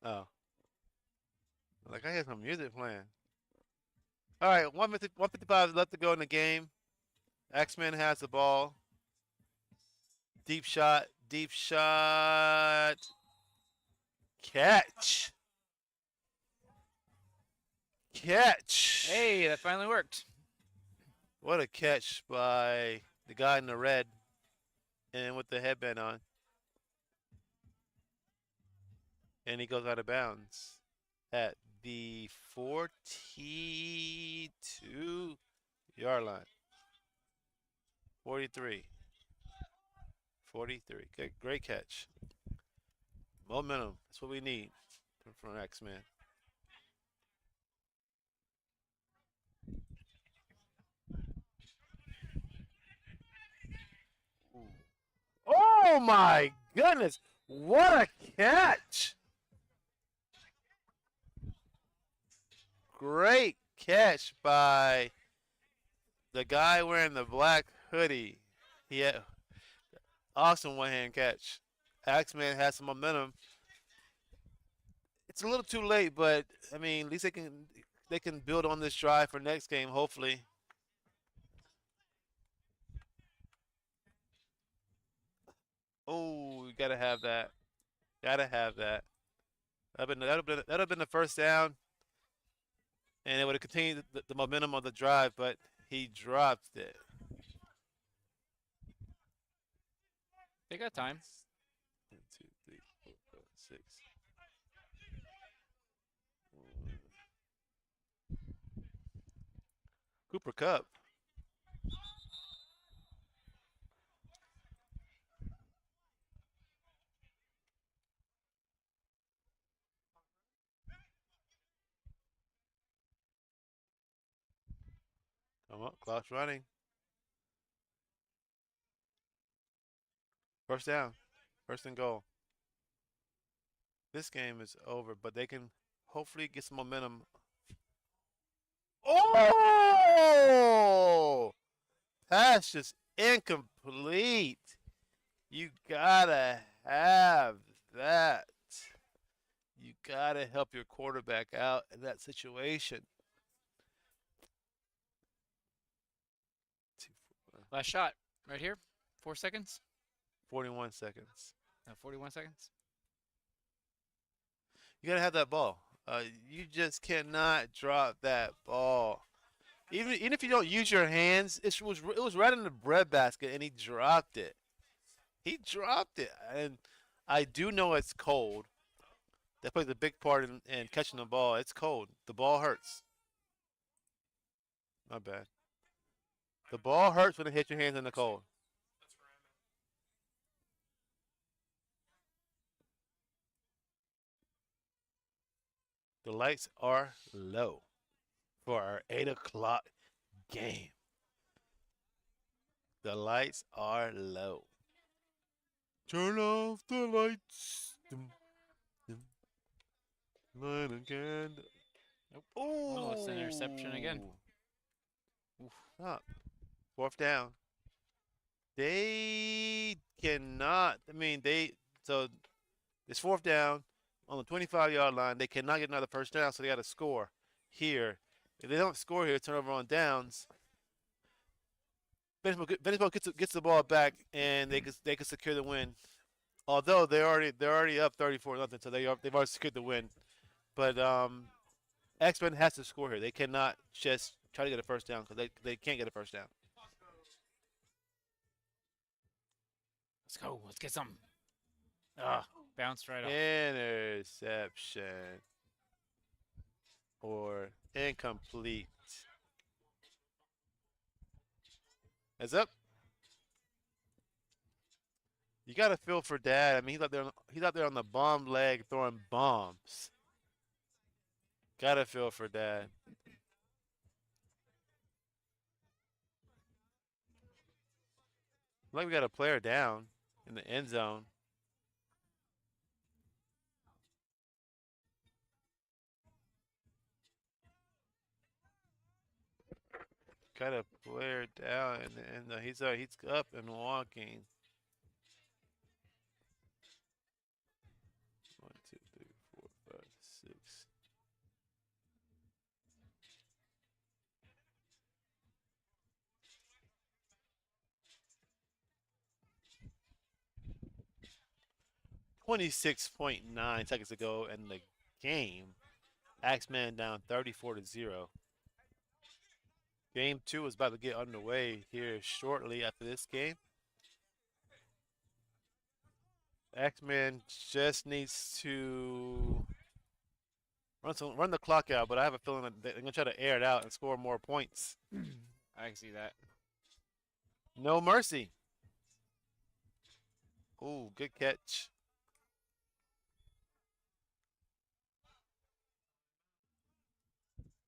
Oh. Like I hear some music playing. All right, 155 left to go in the game. Axemen has the ball. Deep shot. Deep shot. Catch. Catch. Hey, that finally worked. What a catch by the guy in the red and with the headband on. And he goes out of bounds at the 42-yard line. 43. 43. Good, great catch. Momentum. That's what we need from X-Men. Oh my goodness! What a catch! Great catch by the guy wearing the black hoodie. He had awesome one-hand catch. Axemen has some momentum. It's a little too late, but I mean, at least they can build on this drive for next game, hopefully. Oh, you gotta have that. Gotta have that. That'd have been the first down, and it would have continued the momentum of the drive, but he dropped it. They got time. 1, 2, 3, 4, 5, 6. Cooper Cup. Come on, clock's running. First down. First and goal. This game is over, but they can hopefully get some momentum. Oh! Pass just incomplete. You gotta have that. You gotta help your quarterback out in that situation. Last shot, right here. 4 seconds. 41 seconds. No, 41 seconds. You gotta have that ball. You just cannot drop that ball. Even if you don't use your hands, it was right in the breadbasket, and he dropped it. He dropped it, and I do know it's cold. That plays a big part in catching the ball. It's cold. The ball hurts. Not bad. The ball hurts when it hits your hands in the cold. The lights are low for our 8 o'clock game. The lights are low. Turn off the lights. Light a candle. Nope. Almost an interception again. Up. 4th down. They cannot. I mean, so it's 4th down on the 25-yard line. They cannot get another first down, so they got to score here. If they don't score here, turnover on downs. Venezuela gets the ball back, and they can secure the win. Although they're already up 34-0, so they've already secured the win. But AXEMEN has to score here. They cannot just try to get a first down because they can't get a first down. Let's go. Let's get some. Bounced right off. Interception or incomplete. Heads up. You got to feel for Dad. I mean, he's out there on the bomb leg throwing bombs. Got to feel for Dad. Like we got a player down in the end zone. Got a player down, and he's up and walking. 1, 2, 3, 4, 5, 6. .9 seconds ago in the game. AXEMEN down 34-0. Game 2 is about to get underway here shortly after this game. AXEMEN just needs to run the clock out, but I have a feeling that they're going to try to air it out and score more points. I can see that. No mercy. Ooh, good catch.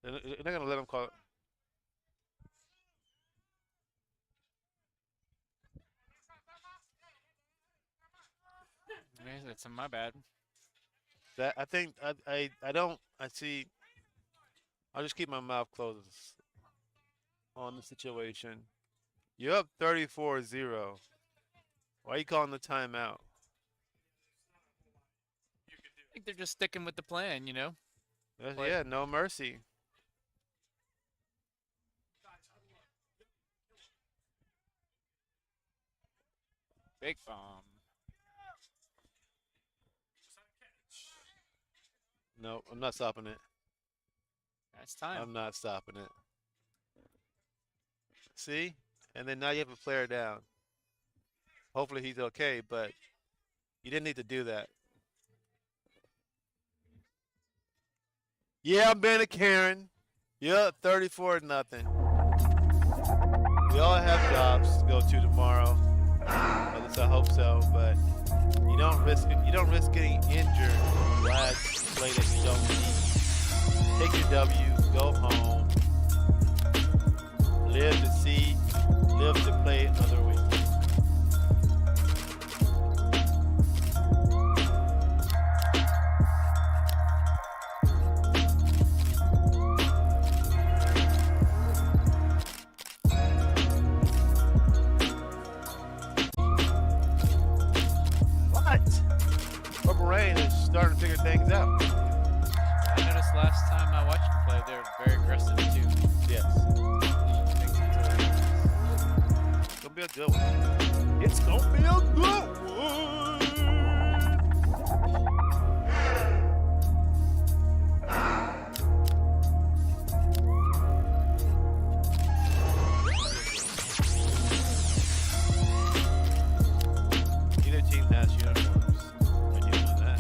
They're not going to let him call it. That's my bad. That I think I see. I'll just keep my mouth closed on the situation. You're up 34-0. Why are you calling the timeout? I think they're just sticking with the plan, you know. Yeah, no mercy. Big bomb. No, I'm not stopping it. That's time. I'm not stopping it. See? And then now you have a player down. Hopefully he's okay, but you didn't need to do that. Yeah, I'm being a Karen. You're up 34-0. We all have jobs to go to tomorrow. At least I hope so, but you don't risk it. You don't risk getting injured on the last play that you don't need. Take your W, go home. Live to see, live to play another week. Purple Rain is starting to figure things out. I noticed last time I watched them play, they were very aggressive too. Yes. It's gonna be a good one. It's gonna be a good one. Either team has uniforms. I do know that.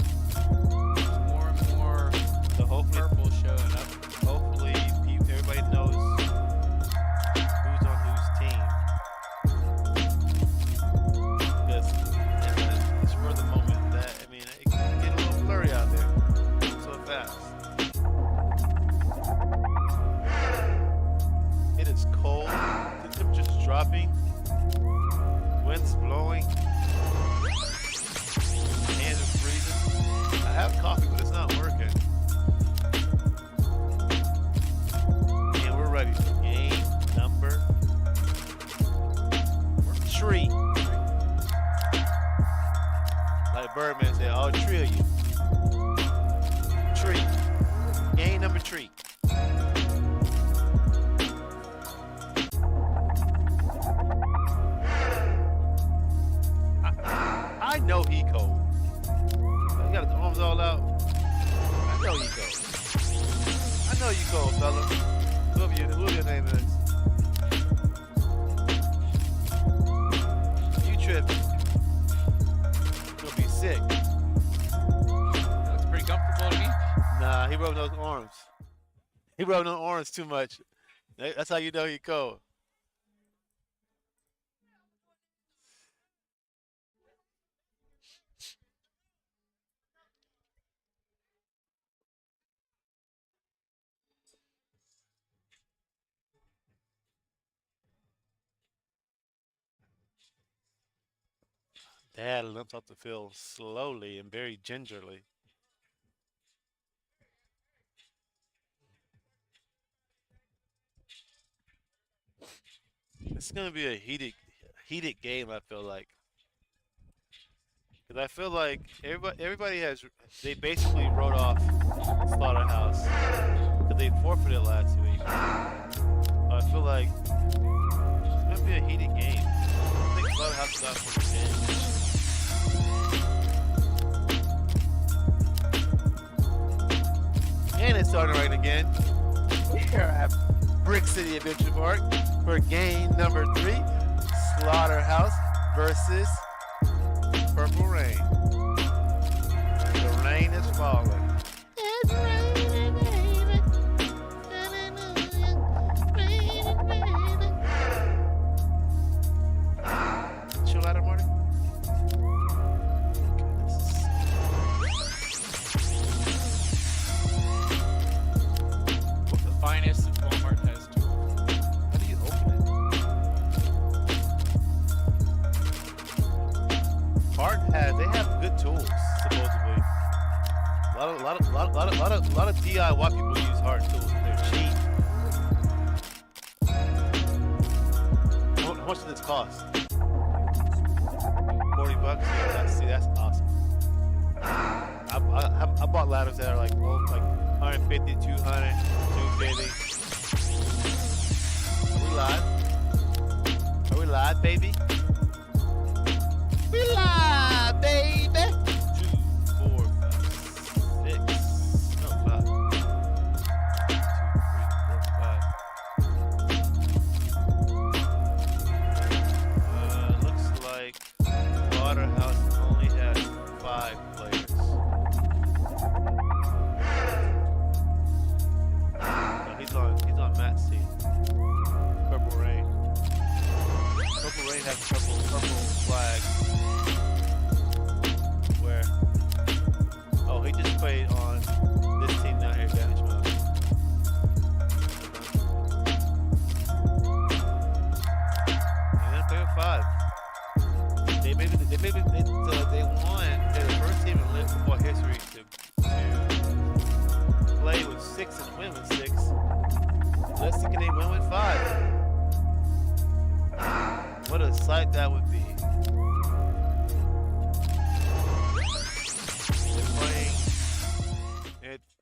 More and more So hopefully, purple showing up. hopefully everybody knows who's on whose team. It's cold. The temperature's dropping. Wind's blowing. My hands are freezing. I have coffee, but it's not working. And we're ready for game number 3. Like Birdman said, all 3 of you. 3. Game number 3. I know he cold. He got his arms all out. I know he cold. I know you cold, fella. Whoever your name is. You tripping. You'll be sick. Looks pretty comfortable to me. Nah, he rubbing those arms. He rubbing those arms too much. That's how you know he cold. Dad limps off the field slowly and very gingerly. It's gonna be a heated game. I feel like, because I feel like everybody they basically wrote off Slaughterhouse because they forfeited last week. I feel like it's gonna be a heated game. I think Slaughterhouse got for the win. And it's starting right again. Here at Brick City Adventure Park for game number 3, Slaughterhouse versus Purple Rain. The rain is falling. It's raining, baby. Chill out, Marty. The finest that Walmart has to offer. How do you open it? They have good tools, supposedly. A lot of DIY people use hard tools. They're cheap. How much does this cost? $40? Yeah, that's awesome. I bought ladders that are like 150, 200, 250. Are we live? Are we live, baby? We live, baby. 2, 4, 5, 6. No, 5. 2, 3, 4, 5. Looks like Waterhouse only has 5 players. No, he's on Matt's team. Purple Rain. Purple Rain has purple flag. Where? Oh, he just played on this team down here, VANISH mode. And they play with 5. They won. They're the first team in live football history to play with 6 and win with 6. Let's see, can they win with 5? What a sight that would be.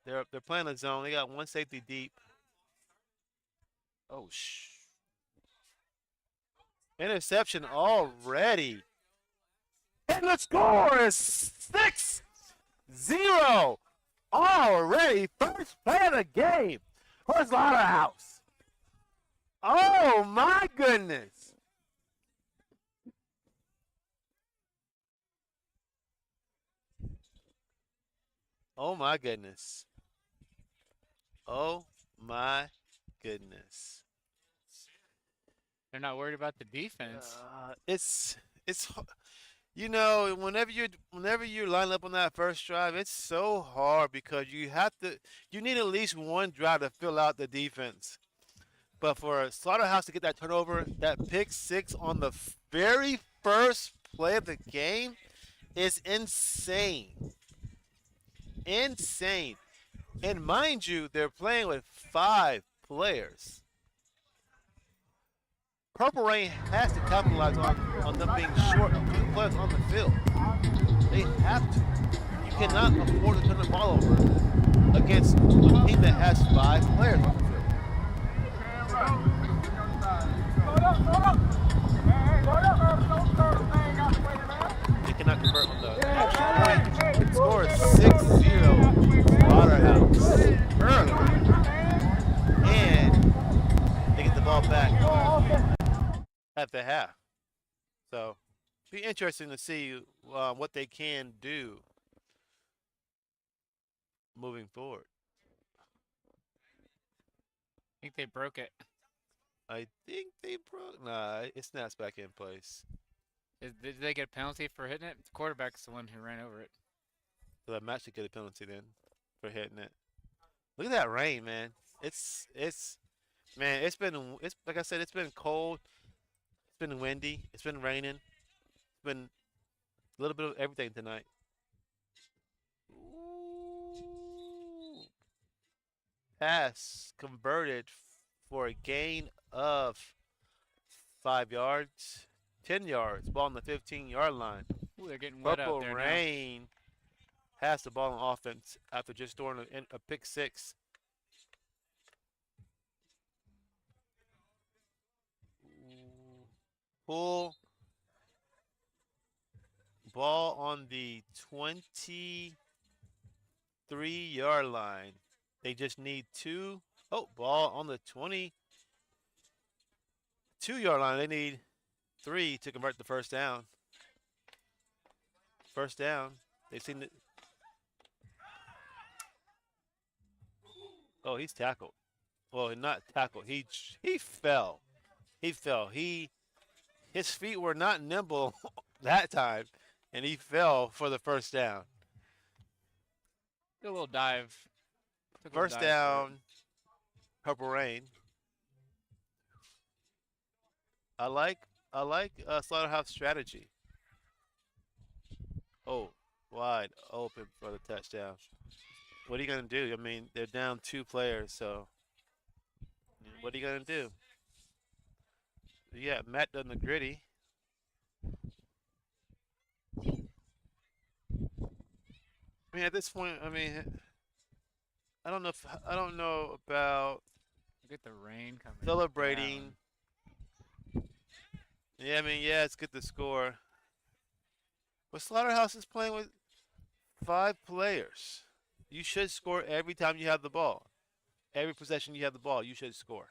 They're playing a zone. They got one safety deep. Oh interception already. And the score is 6-0 already. First play of the game for Slaughterhouse. Oh my goodness. Oh my goodness. Oh my goodness. They're not worried about the defense. It's whenever you line up on that first drive, it's so hard because you need at least one drive to fill out the defense. But for Slaughterhouse to get that turnover, that pick six on the very first play of the game is insane. Insane. And mind you, they're playing with 5 players. Purple Rain has to capitalize on them being short of 2 players on the field. They have to. You cannot afford to turn the ball over against a team that has 5 players on the field. They cannot convert on the extra point. The score is 6-0 Slaughterhouse early. And they get the ball back at the half. So, be interesting to see what they can do moving forward. I think they broke it. I think they broke. Nah, it snaps back in place. Did they get a penalty for hitting it? The quarterback's the one who ran over it. So that match should get a penalty then for hitting it. Look at that rain, man. It's like I said, it's been cold. It's been windy. It's been raining. It's been a little bit of everything tonight. Ooh. Pass converted for a gain of 5 yards, 10 yards. Ball on the 15-yard line. Ooh, they're getting wet out Purple there Rain has the ball on offense after just throwing a pick six. Pull. Ball on the 23-yard line. They just need 2. Oh, ball on the 22-yard line. They need 3 to convert the first down. First down. They seem to. Oh, he's tackled. Well, not tackled. He fell. He fell. His feet were not nimble that time, and he fell for the first down. Did a little dive. Took a little First dive for it. down, Purple Rain. I like Slaughterhouse strategy. Oh, wide open for the touchdown. What are you gonna do? I mean, they're down 2 players, so what are you gonna do? Yeah, Matt done the gritty. I mean, at this point, I mean, I don't know about Look at the rain coming. celebrating. down. Yeah, I mean, yeah, it's good to score. But Slaughterhouse is playing with 5 players. You should score every time you have the ball. Every possession you have the ball, you should score.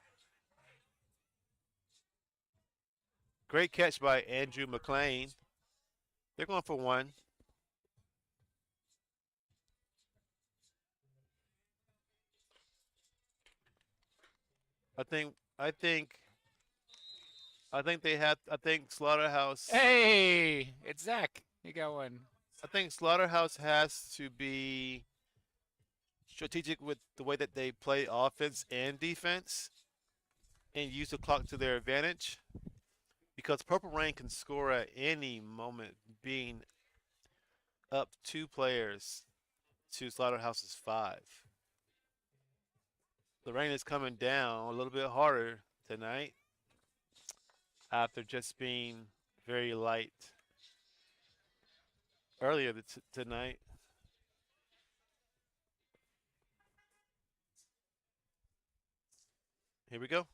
Great catch by Andrew McLean. They're going for 1. I think Slaughterhouse. Hey, it's Zach. He got one. I think Slaughterhouse has to be strategic with the way that they play offense and defense and use the clock to their advantage because Purple Rain can score at any moment, being up 2 players to Slaughterhouse's 5. The rain is coming down a little bit harder tonight after just being very light earlier tonight. Here we go.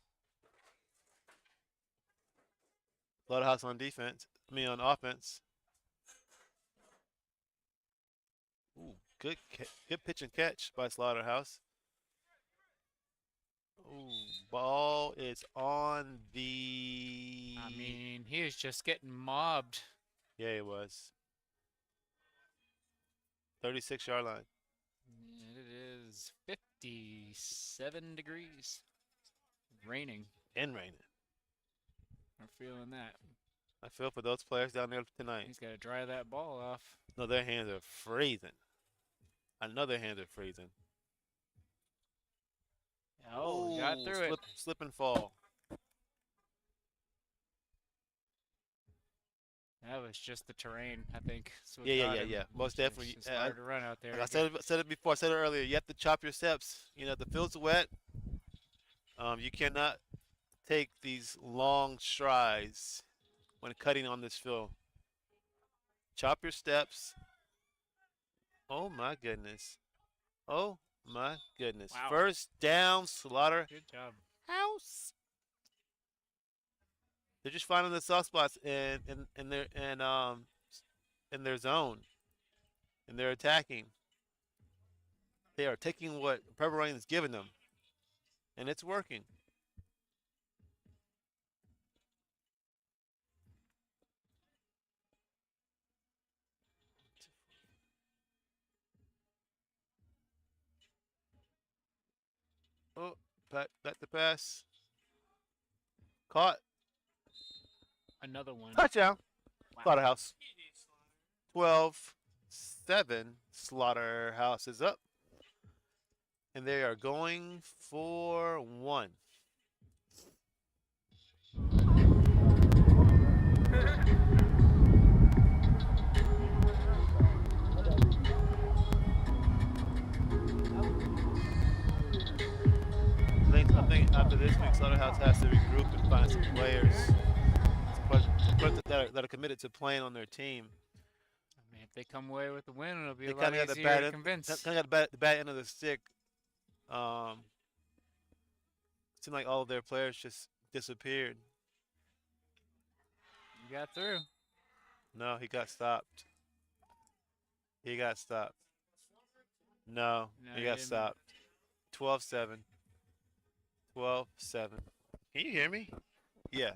Slaughterhouse on defense. On offense. Ooh, good pitch and catch by Slaughterhouse. Ooh, ball is on the. I mean, he is just getting mobbed. Yeah, it was. 36-yard line. And it is 57 degrees. Raining. And raining. I'm feeling that. I feel for those players down there tonight. He's got to dry that ball off. No, their hands are freezing. I know their hands are freezing. Oh, we got through it. Slip and fall. That was just the terrain, I think. That's what Yeah. got him. Most definitely. It's hard to run out there. Like I said it before. I said it earlier. You have to chop your steps. You know, the field's wet. You cannot take these long strides when cutting on this field. Chop your steps. Oh my goodness. Oh my goodness. Wow. First down, Slaughter Good job. House. They're just finding the soft spots in their zone, and they're attacking. They are taking what Purple Rain is giving them, and it's working. Oh, back the pass. Caught. Another one. Touchdown. Wow. Slaughterhouse. 12-7. Slaughterhouse is up. And they are going for 1. I think after this week, Slaughterhouse has to regroup and find some players that are committed to playing on their team. I mean, if they come away with the win, it'll be They a lot easier to convince. Kind of got the bad end of the stick. Seemed like all of their players just disappeared. You got through. No, he got stopped. He got stopped. No, he got stopped. 12-7. 12-7. Can you hear me? Yeah.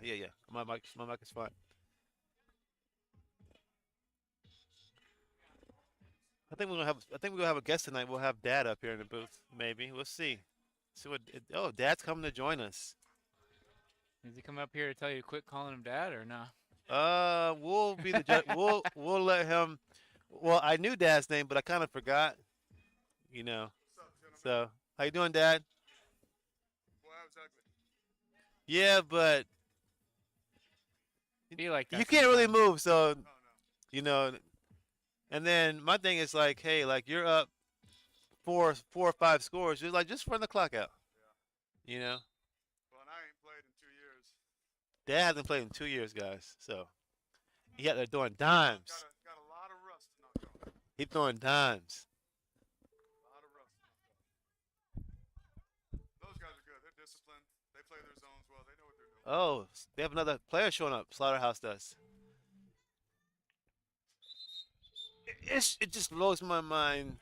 My mic is fine. I think we're gonna have a guest tonight. We'll have Dad up here in the booth. Maybe we'll see. See what? Oh, Dad's coming to join us. Does he come up here to tell you to quit calling him Dad or no? We'll be the judge. we'll let him. Well, I knew Dad's name, but I kind of forgot. You know. So, how you doing, Dad? Boy, I was ugly. Yeah, but Be like that you can't really sometimes. move, so Oh, no. you know. And then my thing is like, hey, like you're up four or five scores. You're like, just run the clock out. Yeah. You know. Well, and I ain't played in 2 years. Dad hasn't played in 2 years, guys. So he out there throwing dimes. Got a lot of rust knocked off. He's throwing dimes. A lot of rust knocked off. Those guys are good. They're disciplined. They play their zones well. They know what they're doing. Oh, they have another player showing up. Slaughterhouse does. It just blows my mind.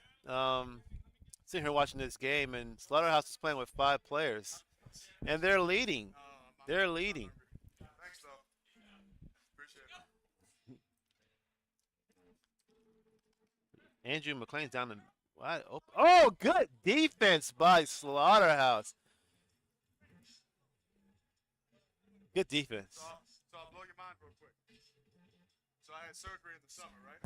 Sitting here watching this game, and Slaughterhouse is playing with 5 players, and they're leading. They're leading. Thanks, though. Appreciate it. Andrew McLean's down in wide open. Oh, good defense by Slaughterhouse. Good defense. So I'll blow your mind real quick. So I had surgery in the summer, right?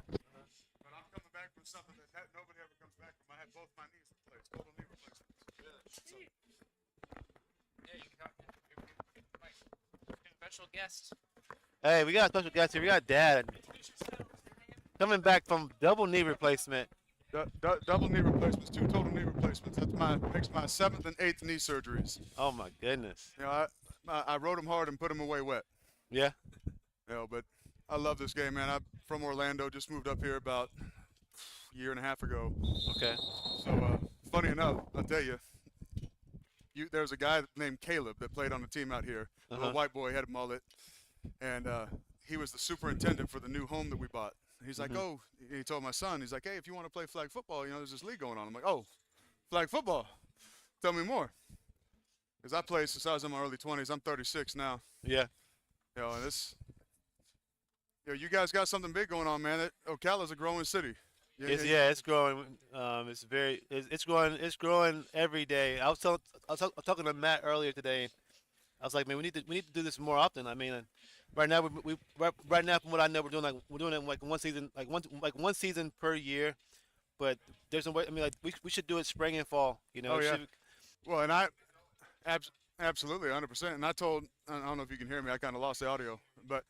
But I'm coming back from something that nobody ever comes back from. I had both my knees replaced, total knee replacements. So, Yeah, you can talk. Special guest. Hey, we got a special guest here. We got Dad coming back from double knee replacement. double knee replacements, 2 total knee replacements. Makes my 7th and 8th knee surgeries. Oh my goodness. You know, I rode them hard and put them away wet. Yeah. You know, but I love this game, man. I'm from Orlando, just moved up here about a year and a half ago. Okay. So, funny enough, I'll tell you, there's a guy named Caleb that played on the team out here. Little white boy, had a mullet, and he was the superintendent for the new home that we bought. He's like, oh, he told my son, he's like, hey, if you want to play flag football, you know, there's this league going on. I'm like, oh, flag football. Tell me more. Because I played since I was in my early 20s. I'm 36 now. Yeah. You know, and you guys got something big going on, man. Ocala's a growing city. It's growing. It's growing. It's growing every day. I was talking to Matt earlier today. I was like, man, we need to do this more often. I mean, right now right now from what I know, we're doing it like one season per year. But there's no way. I mean, like we should do it spring and fall. You know. Oh, yeah. Well, and Absolutely, 100%. And I don't know if you can hear me. I kind of lost the audio, but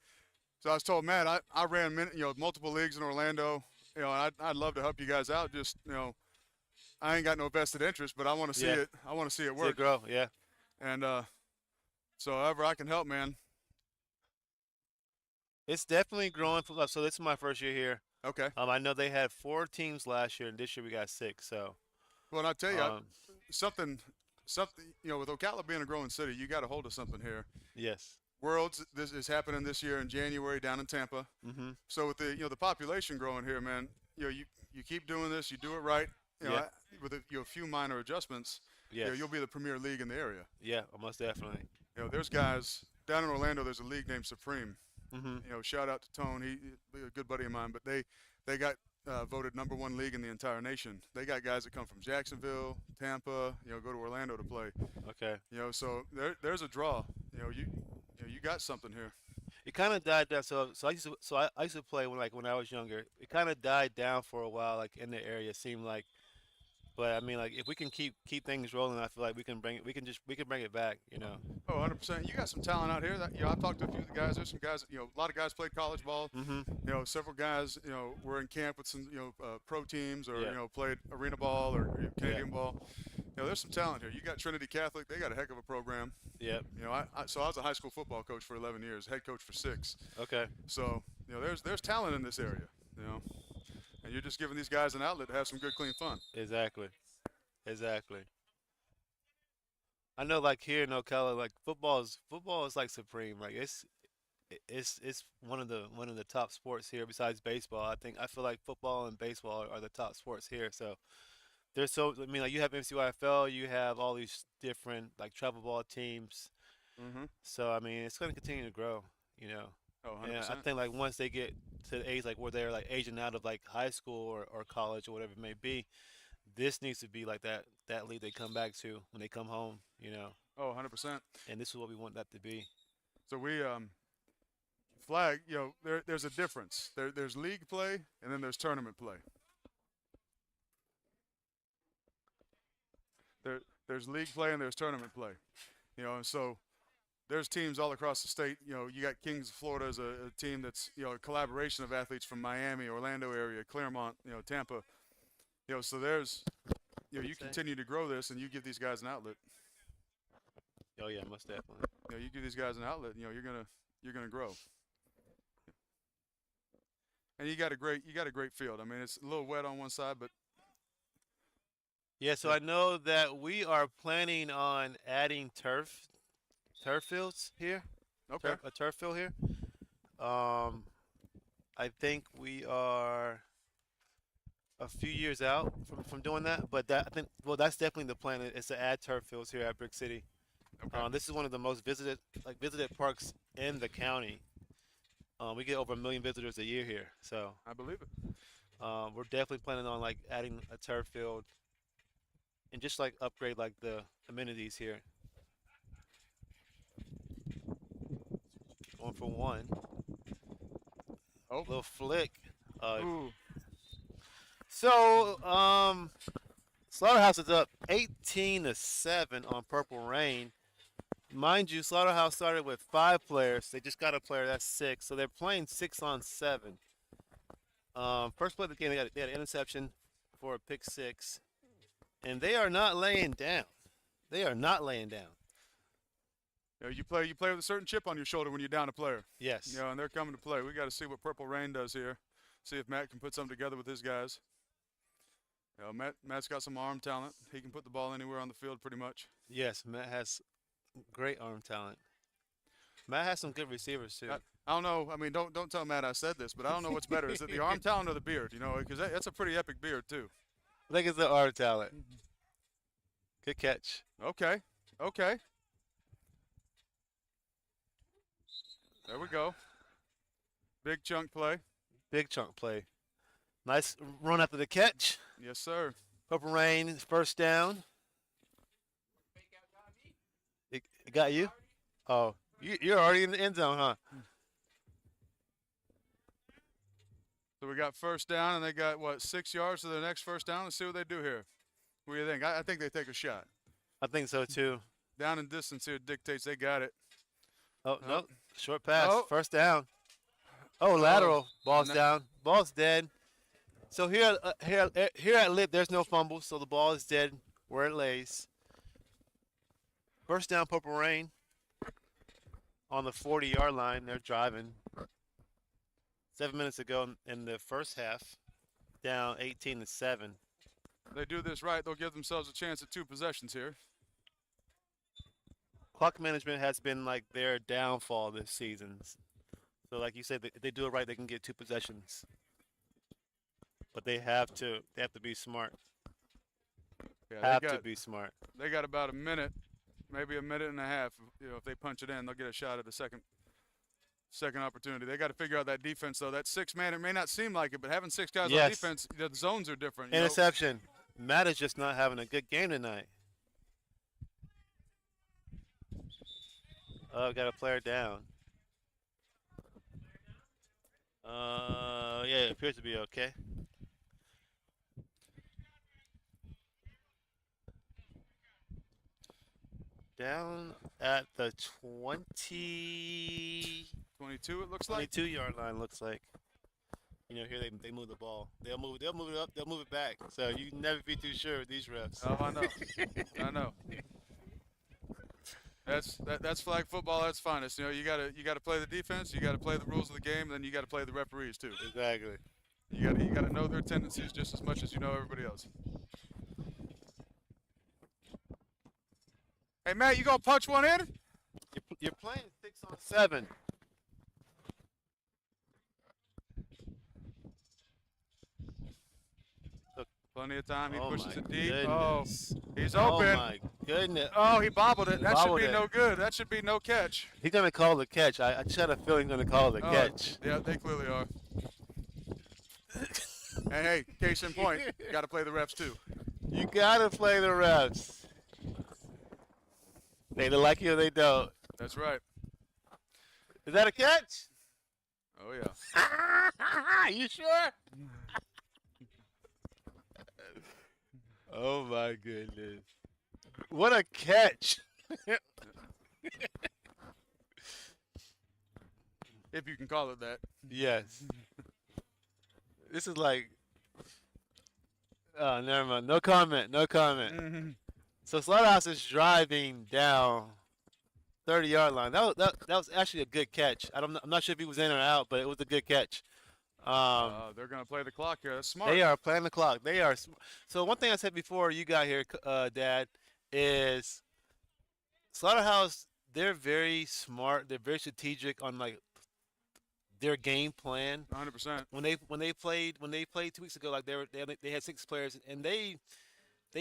so I was told, Matt, I ran multiple leagues in Orlando. I'd love to help you guys out. Just I ain't got no vested interest, but I want to see Yeah. it. I want to see it See it work. grow. Yeah. And so however I can help, man. It's definitely growing. So this is my first year here. Okay. I know they had 4 teams last year, and this year we got 6. So, Well, and I tell you, um, something. With Ocala being a growing city, you got a hold of something here. yes. Worlds, this is happening this year in January down in Tampa. Mm-hmm. So with the population growing here, man, you keep doing this, you do it right. Yeah. With a few minor adjustments, Yes. you'll be the premier league in the area. Yeah, most definitely. There's guys down in Orlando. There's a league named Supreme. Mm-hmm. Shout out to Tone. He a good buddy of mine. But they got voted #1 league in the entire nation. They got guys that come from Jacksonville, Tampa. Go to Orlando to play. Okay. So there's a draw. You got something here. It kind of died down. So I used to play when I was younger. It kind of died down for a while, like in the area. It seemed like, but I mean, like if we can keep things rolling, I feel like we can bring it. We can bring it back. Oh, 100%. You got some talent out here. That I've talked to a few of the guys. There's some guys. A lot of guys played college ball. Mm-hmm. Several guys. Were in camp with some pro teams or Yeah. played arena ball or Canadian ball. There's some talent here. You got Trinity Catholic. They got a heck of a program. Yep. So I was a high school football coach for 11 years, head coach for 6. Okay. So there's talent in this area. And you're just giving these guys an outlet to have some good, clean fun. Exactly. I know, like here in Ocala, like football is like supreme. Like it's one of the top sports here besides baseball. I feel like football and baseball are the top sports here. So I mean, like you have MCYFL, you have all these different like travel ball teams. Mm-hmm. So I mean, it's going to continue to grow. Oh, And 100%. I think like once they get to the age like where they're like aging out of like high school or college or whatever it may be, this needs to be like that league they come back to when they come home. Oh, 100%. And this is what we want that to be. So we flag. There's a difference. There's league play and then there's tournament play. There's league play and there's tournament play. And so there's teams all across the state. You got Kings of Florida as a team that's a collaboration of athletes from Miami, Orlando area, Claremont, Tampa. So there's you continue to grow this and you give these guys an outlet. Oh yeah, most definitely. You give these guys an outlet. You're gonna grow. And you got a great field. I mean, it's a little wet on one side, but Yeah, so I know that we are planning on adding turf fields here. okay. A turf field here. I think we are a few years out from doing that, but that's definitely the plan is to add turf fields here at Brick City. Okay. This is one of the most visited parks in the county. We get over 1 million visitors a year here, so I believe it. we're definitely planning on like adding a turf field and just like upgrade like the amenities here. Going for one. Oh. Little flick. Ooh. So, Slaughterhouse is up 18-7 on Purple Rain. Mind you, Slaughterhouse started with 5 players. They just got a player, that's 6. So they're playing 6-on-7. First play of the game, they had an interception for a pick 6. And they are not laying down. You play with a certain chip on your shoulder when you're down a player. Yes. And they're coming to play. We got to see what Purple Rain does here. See if Matt can put something together with his guys. Matt's got some arm talent. He can put the ball anywhere on the field pretty much. Yes, Matt has great arm talent. Matt has some good receivers too. I don't know. I mean, don't tell Matt I said this, but I don't know what's better. Is it the arm talent or the beard? Because that's a pretty epic beard too. I think it's the arm talent. Good catch. Okay. There we go. Big chunk play. Big chunk play. Nice run after the catch. Yes, sir. Purple Rain, first down. It got you? Oh, you're already in the end zone, huh? So we got first down, and they got, 6 yards to their next first down? Let's see what they do here. What do you think? I think they take a shot. I think so too. down and distance here dictates they got it. Oh, Oh. no. Short pass. Oh. First down. Oh, lateral. Ball's No. down. Ball's dead. So here at Lit, there's no fumbles, so the ball is dead where it lays. First down, Purple Rain. On the 40-yard line, they're driving. 7 minutes ago in the first half, down 18-7. They do this right, they'll give themselves a chance at 2 possessions here. Clock management has been like their downfall this season. So like you said, if they do it right, they can get 2 possessions. But they have to be smart. Yeah, To be smart. They got about a minute, maybe a minute and a half. You know, if they punch it in, they'll get a shot at the second opportunity. They got to figure out that defense though. That 6-man, it may not seem like it, but having 6 guys on defense, the zones are different. You know? Interception. Matt is just not having a good game tonight. Oh, got a player down. Yeah, it appears to be okay. Down at the 22 it looks like. 22-yard line looks like. You know, here they move the ball. They'll move it up, they'll move it back. So you can never be too sure with these refs. Oh, I know. I know. That's flag football. That's finest. You know, you gotta play the defense. You gotta play the rules of the game. Then you gotta play the referees too. Exactly. You gotta know their tendencies just as much as you know everybody else. Hey Matt, you gonna punch one in? You're playing 6-on-7. Plenty of time. He Oh pushes my it deep. goodness. Oh, he's open. Oh my goodness. Oh, he bobbled it. He That bobbled should be it. no good. That should be no catch. He's gonna call the catch. I just had a feeling he's gonna call the catch. Yeah, they clearly are. And hey, case in point, got to play the refs too. You gotta play the refs. They either like you or they don't. That's right. Is that a catch? Oh yeah. You sure? Oh my goodness. What a catch. If you can call it that. Yes. This is like, oh, never mind. No comment. No comment. Mm-hmm. So Slaughterhouse is driving down 30-yard line. That was actually a good catch. I'm not sure if he was in or out, but it was a good catch. They're gonna play the clock here. That's smart. They are playing the clock. They are. So one thing I said before you got here, Dad, is Slaughterhouse. They're very smart. They're very strategic on like their game plan. 100%. When they played 2 weeks ago, like they had 6 players, and they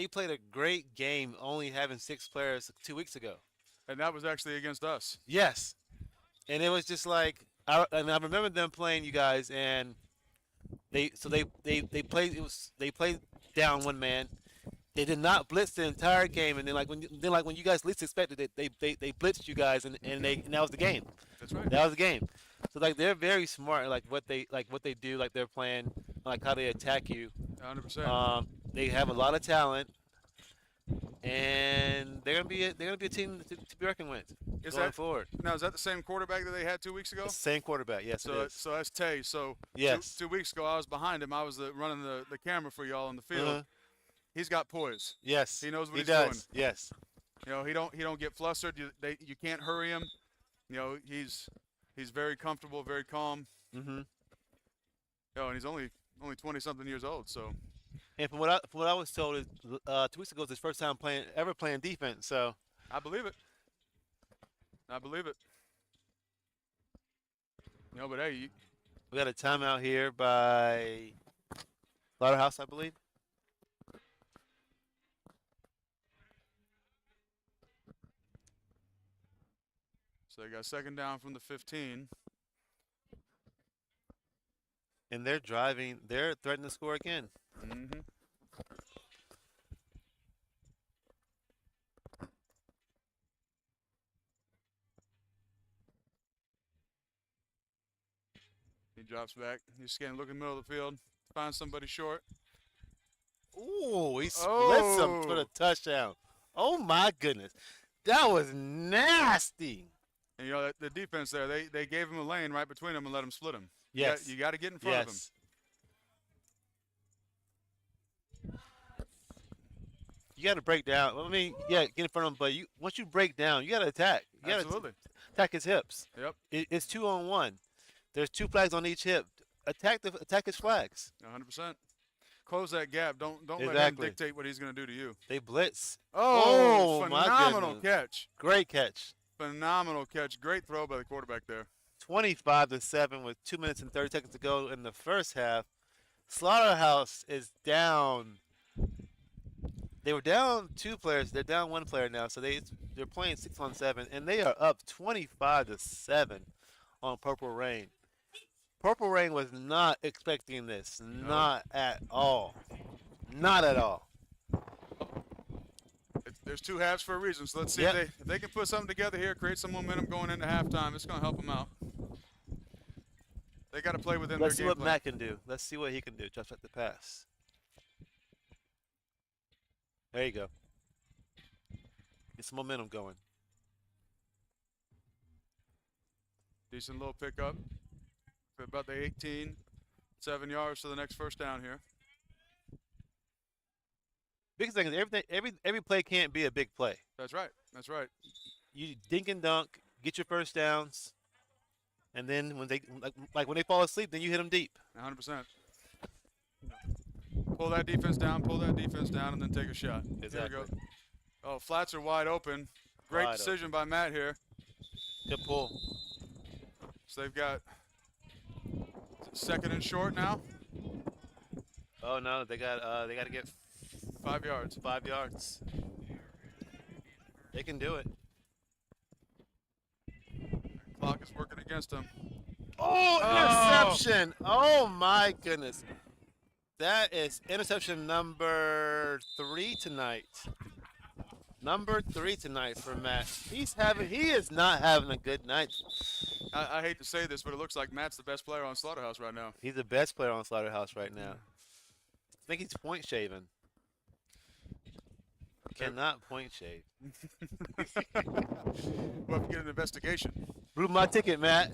played a great game, only having 6 players 2 weeks ago. And that was actually against us. Yes, and it was just like I remember them playing you guys, and they played down 1 man. They did not blitz the entire game, and then when you guys least expected it, they blitzed you guys, and that was the game. That's right. That was the game. So like they're very smart, like what they do, like their plan, like how they attack you. 100%. They have a lot of talent, and they're gonna be a team to be reckoned with going forward. Now, is that the same quarterback that they had 2 weeks ago? It's the same quarterback, yes. So, it is. so that's Tay. So Yes. 2 weeks ago, I was behind him. I was running the camera for y'all on the field. Uh-huh. He's got poise. Yes. He knows what he he's does. doing. Yes. You know, he don't get flustered. You can't hurry him. You know, he's very comfortable, very calm. Mm-hmm. You know, and he's only 20-something years old. So. And from what I was told is 2 weeks ago was his first time ever playing defense. So I believe it. I believe it. You know, but hey, we got a timeout here by Slaughterhouse, I believe. so they got second down from the 15. And they're driving. They're threatening to score again. Mm-hmm. He drops back. He's scanning, looking in the middle of the field. Finds somebody short. Ooh, he splits him for Oh. the touchdown. Oh my goodness. That was nasty. And you know the defense there, they gave him a lane right between them and let him split him. Yes. You got to get in front of him. Yes. You got to break down. I mean, yeah, get in front of him, but once you break down, you got to attack. You got to Absolutely. attack his hips. Yep. It's 2-on-1. There's 2 flags on each hip. Attack his flags. 100%. Close that gap. Don't let him Exactly. dictate what he's going to do to you. They blitz. Oh, my phenomenal goodness. catch. Great catch. Phenomenal catch. Great throw by the quarterback there. 25-7 with 2 minutes and 30 seconds to go in the first half. Slaughterhouse is down. They were down 2 players. They're down 1 player now, so they're playing 6-on-7, and they are up 25-7 on Purple Rain. Purple Rain was not expecting this, not at all, not at all. There's 2 halves for a reason, so let's see Yep. if they can put something together here, create some momentum going into halftime. It's going to help them out. They got to play within Let's see their what game plan. Matt can do. Let's see what he can do. Just like the pass. There you go. Get some momentum going. Decent little pickup. About the 18, 7 yards to the next first down here. Biggest thing is every play can't be a big play. That's right. That's right. You dink and dunk, get your first downs, and then when they like when they fall asleep, then you hit them deep. 100%. Pull that defense down, and then take a shot. Exactly. Here we go. Oh, flats are wide open. Great Wide decision by Matt here. Good pull. So they've got 2nd and short now. Oh no, they got to get 5 yards. 5 yards. They can do it. Clock is working against them. Oh, interception! Oh my goodness. That is interception number 3 tonight. Number 3 tonight for Matt. He is not having a good night. I hate to say this, but it looks like Matt's the best player on Slaughterhouse right now. He's the best player on Slaughterhouse right now. I think he's point shaving. Cannot point shave. We'll have to get an investigation. Blew my ticket, Matt.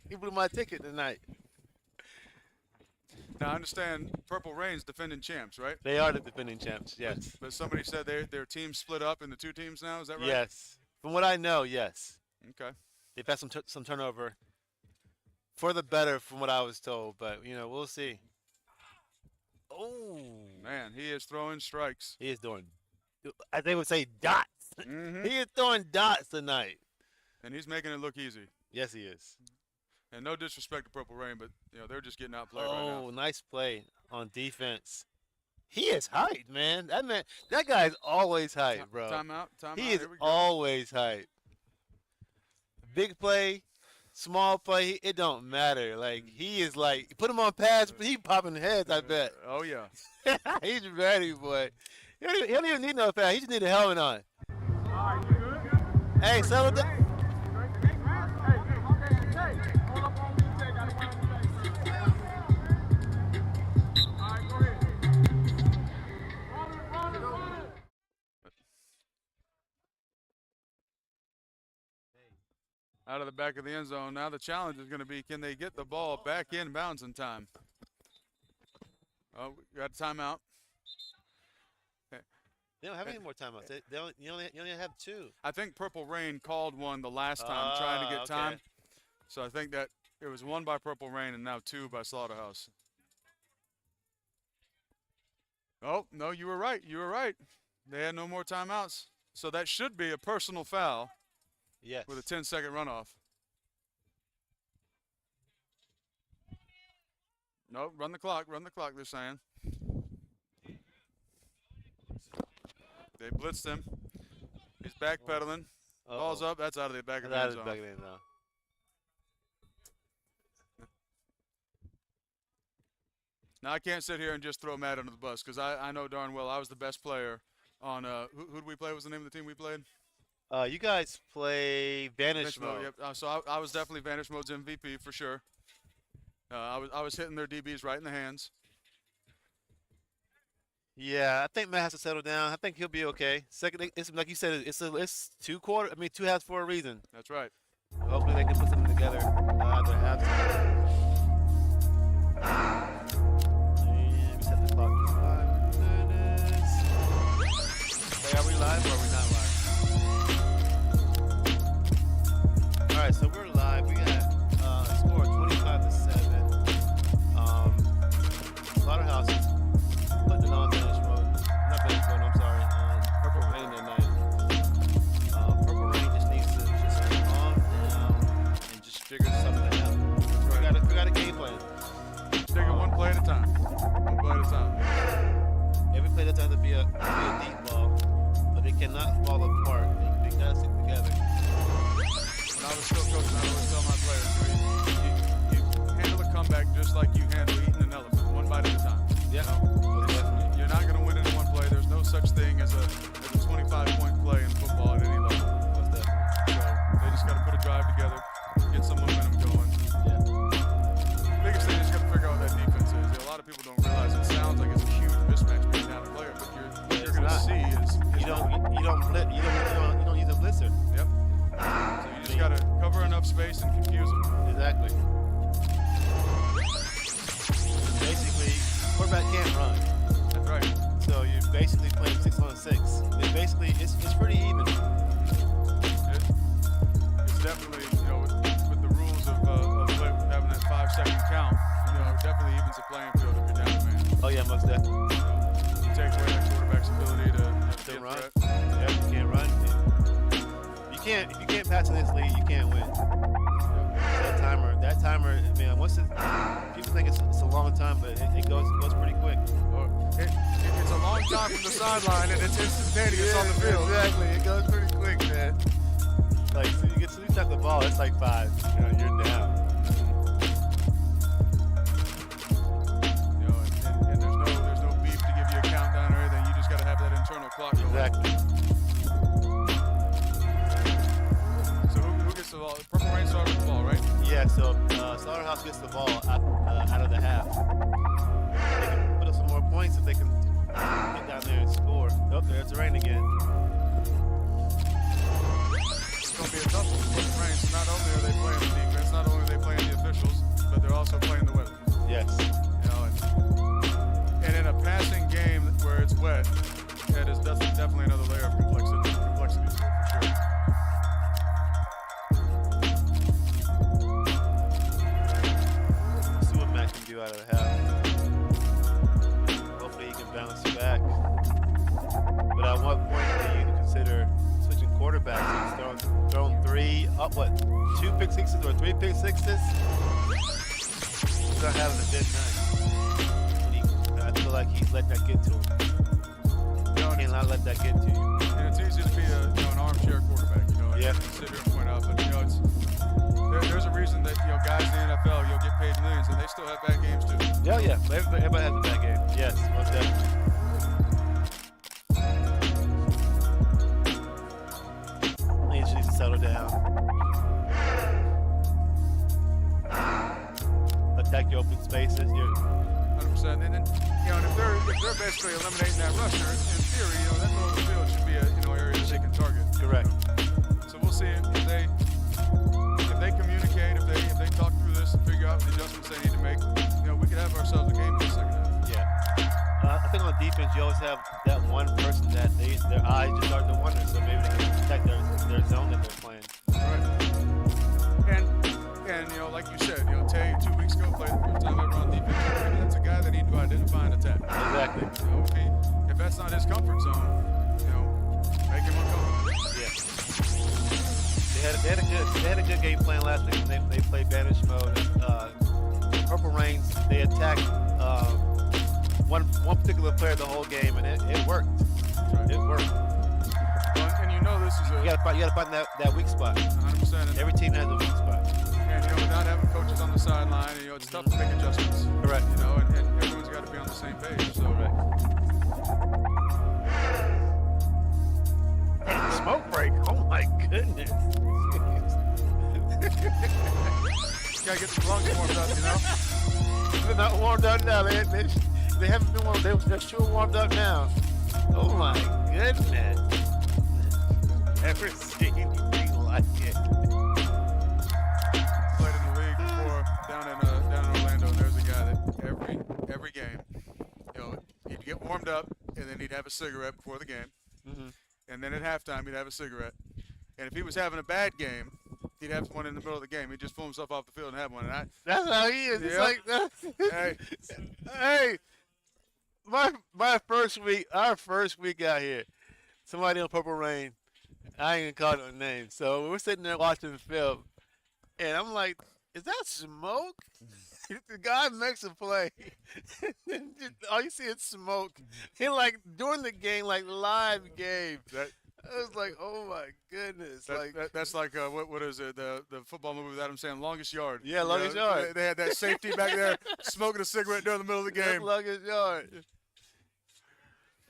He blew my ticket tonight. Now, I understand Purple Rain's defending champs, right? They are the defending champs, yes. But somebody said their team split up into 2 teams now. Is that right? Yes. From what I know, yes. Okay. They've had some turnover. For the better, from what I was told. But, we'll see. Oh. Man, he is throwing strikes. He is doing, as they would say, dots. Mm-hmm. He is throwing dots tonight. And he's making it look easy. Yes, he is. And no disrespect to Purple Rain, but they're just getting outplayed right now. Oh, nice play on defense. He is hyped, man. That guy is always hyped, bro. Timeout. He is Here we go. always hyped. Big play, small play, it don't matter. Like, he is like, put him on pass, but he popping heads, I bet. Oh, yeah. He's ready, boy. He don't even need no pass. He just need a helmet on. Hey, settle down. Out of the back of the end zone. Now the challenge is going to be, can they get the ball back in bounds in time? Oh, we got a timeout. They don't have any more timeouts. You only have 2. I think Purple Rain called one the last time, trying to get okay. time. So I think that it was 1 by Purple Rain and now 2 by Slaughterhouse. Oh, no, you were right. You were right. They had no more timeouts. So that should be a personal foul. Yes. With a 10-second runoff. No, run the clock, they're saying. They blitzed him. He's backpedaling. Ball's up. That's out of the back of the end zone. Back of the end zone. Now, I can't sit here and just throw Matt under the bus because I know darn well I was the best player on who did we play? What was the name of the team we played? You guys play Vanish mode. Yep. So I was definitely Vanish Mode's MVP for sure. I was hitting their DBs right in the hands. Yeah, I think Matt has to settle down. I think he'll be okay. Second, it's like you said, it's two quarter. I mean, two halves for a reason. That's right. Hopefully, they can put something together after halftime. And we set the clock to 5 minutes. Hey, are we live or are we not live? All right, so we're live. We got a score of 25-7. Slaughterhouse is putting it on Vanish Road. Not Vanish Road, I'm sorry. Purple Rain tonight. Purple Rain just needs to just calm down and just figure something out. We got a game plan. Take it one play at a time. One play at a time. Every play doesn't have to be a deep ball, but they cannot fall apart. They gotta stick together. When I was still coaching, I always tell my players, you handle a comeback just like you handle eating an elephant, one bite at a time. Yeah. You're not going to win it in one play. There's no such thing as a 25-point play in football at any level. So they just got to put a drive together, get some momentum going. Yeah. Biggest thing is got to figure out what that defense is. A lot of people don't realize it sounds like it's a huge mismatch being down a player, but what you're going to see is you don't use a blitzer. Yep. So you just got to cover enough space and confuse them. Exactly. Basically, quarterback can't run. That's right. So you're basically playing 6-on-6. It's pretty even. It's definitely, with the rules of having that 5-second count, it definitely evens the playing field if you're down a man. Oh yeah, most definitely. You take away that quarterback's ability to run. threat. Yep, you can't run. If you can't pass in this league, you can't win. That timer, man. People think it's a long time, but it goes pretty quick. It's a long time from the sideline, and it's instantaneous on the field. Exactly, it goes pretty quick, man. Like, so you touch the ball, it's like 5. You're down. And there's no beef to give you a countdown or anything. You just got to have that internal clock going. Exactly. So who gets the ball? Purple Rain started with the ball, right? Yeah. So Slaughterhouse gets the ball out of the half. They can put up some more points if they can get down there and score. Oh, there's the rain again. It's going to be a tough one for Purple Rain. So not only are they playing the defense, not only are they playing the officials, but they're also playing the weather. Yes. And in a passing game where it's wet, that is definitely another layer of complexity to it, for sure. See what Matt can do out of the half. Hopefully he can bounce back. But at what point do you consider switching quarterbacks? He's thrown 2 pick sixes or 3 pick sixes. He's not having a good night. I feel like he's let that get to him. You cannot let that get to you. And it's easy to be an armchair quarterback, and sit here and point out, but there's a reason that guys in the NFL get paid millions, and they still have bad games too. Yeah. Everybody has a bad game. Yes, most definitely. He just needs to settle down. Attack your open spaces. 100%. And then, and if they're basically eliminating that rusher, in theory, that middle of the field should be a area that they can target. Correct. So we'll see if they communicate, if they talk through this and figure out the adjustments they need to make. We could have ourselves a game in the second half. Yeah. I think on defense, you always have that one person that their eyes just start to wander, so maybe they can protect their zone that they're playing. Right. And like you said, Tay 2 weeks ago played the first time ever on defense. Maybe that's a guy that need to identify and attack. Exactly. If that's not his comfort zone, make him uncomfortable. Yeah. They had a good game plan last week. They played Vanish mode. Purple Rains, they attacked one particular player the whole game, and it worked. Right. It worked. And this is you gotta find that weak spot. 100%. Every team has a weak spot. And without having coaches on the sideline, it's tough to make adjustments. Correct. And everyone's got to be on the same page. So Smoke break. Oh my goodness. Gotta get the lungs warmed up, They're not warmed up now, man. They haven't been warmed. They're sure warmed up now. Oh my goodness! Never seen anything like it. Played in the league before down in Orlando. There's a guy that every game, you know, he'd get warmed up and then he'd have a cigarette before the game, and then at halftime he'd have a cigarette. And if he was having a bad game, he'd have one in the middle of the game. He'd just pull himself off the field and have one. And That's how he is. It's Yep. like, hey, hey, my first week, our first week out here, somebody on Purple Rain, I ain't gonna call no name. So we're sitting there watching the film, and I'm like, is that smoke? The guy makes a play, and all you see is smoke. And like during the game, like live game, I was like, oh my goodness! that's like what is it? The football movie with Adam Sandler, Longest Yard. Yeah, You Longest know, Yard. They had that safety back there smoking a cigarette during the middle of the game. Longest Yard,